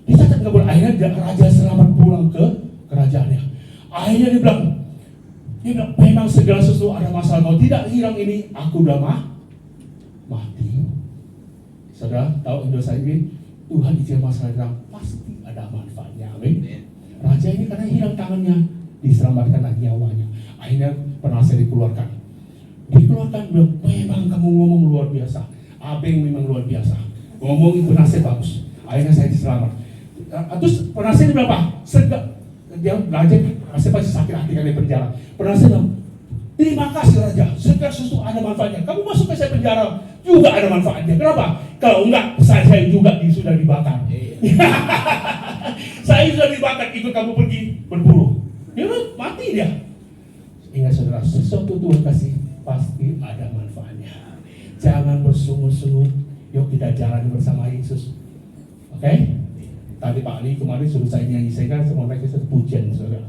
dicatat nggak boleh. Akhirnya raja selamat pulang ke kerajaannya. Akhirnya dia bilang, memang segala sesuatu ada masalah. Kalau tidak hilang ini, aku udah mati. Saudara tahu Indonesia ini, Tuhan izinkan masalah hilang, pasti ada manfaatnya. Amin. Raja ini karena hilang tangannya, diselamatkan lagi nyawanya. Akhirnya penasihat dikeluarkan. Bilang, memang kamu ngomong luar biasa. Abeng memang luar biasa. Ngomong penasihat bagus. Akhirnya saya diselamat. Terus penasihat bilang apa? Dia belajar, penasihat pasti sakit hati kan di penjara. Penasihat bilang, terima kasih Raja, segala sesuatu ada manfaatnya. Kamu masuk ke saya penjara juga ada manfaatnya. Kenapa? Kalau enggak, saya juga sudah dibakar. Saya sudah dibakar, ikut kamu pergi berburu. Ya mati dia. Ingat saudara, sesuatu Tuhan kasih pasti ada manfaatnya. Jangan bersungut-sungut. Yuk kita jalan bersama Yesus. Oke? Tadi Pak Ali kemarin suruh saya nyanyi, saya kan mau naik ke pujian, saudara.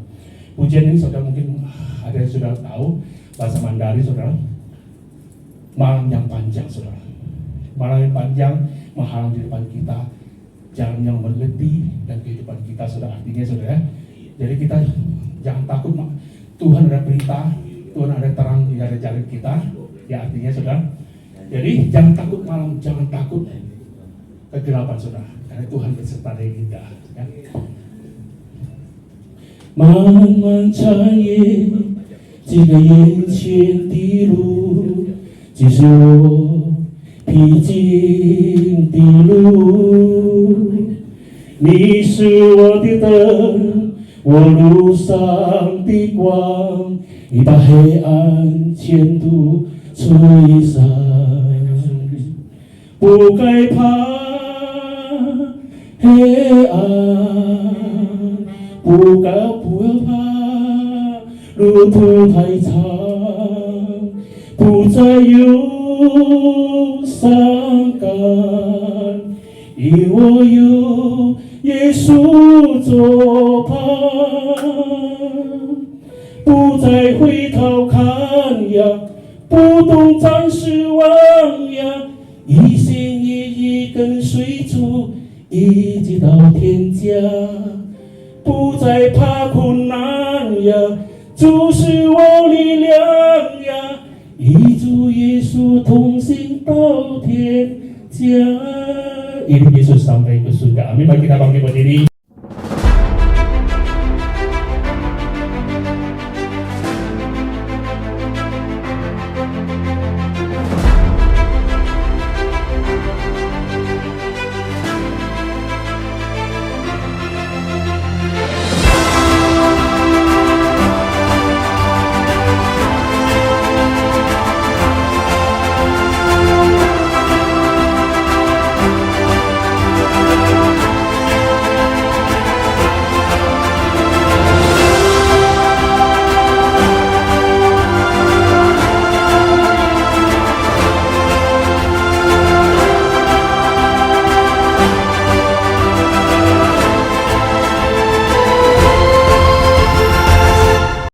Pujian ini saudara mungkin ada yang sudah tahu bahasa Mandarin, saudara. Malam yang panjang, saudara. Malam yang panjang menghalang di depan kita, jalan yang berlebih dan kehidupan kita, saudara. Artinya, saudara, jadi kita jangan takut. Tuhan ada perintah, Tuhan ada terang, tidak ada jalan kita. Ya artinya, saudara. Jadi jangan takut malam, jangan takut kegelapan, saudara. Karena Tuhan beserta dengan kita. Ya. 漫漫长夜，这个眼前的路，只是我必经的路。你是我的灯，我路上的光，你把黑暗前途吹散，不害怕黑暗。不要怕，路途太长，不再有伤感，因我有耶稣作伴，不再回头看呀，不懂暂时望呀，一心一意跟随主，一直到天家。不再怕困难呀，主是我力量呀，与主耶稣同行到天家。Ini Yesus sampai ke surga. Amin. Mari kita bangkit berdiri.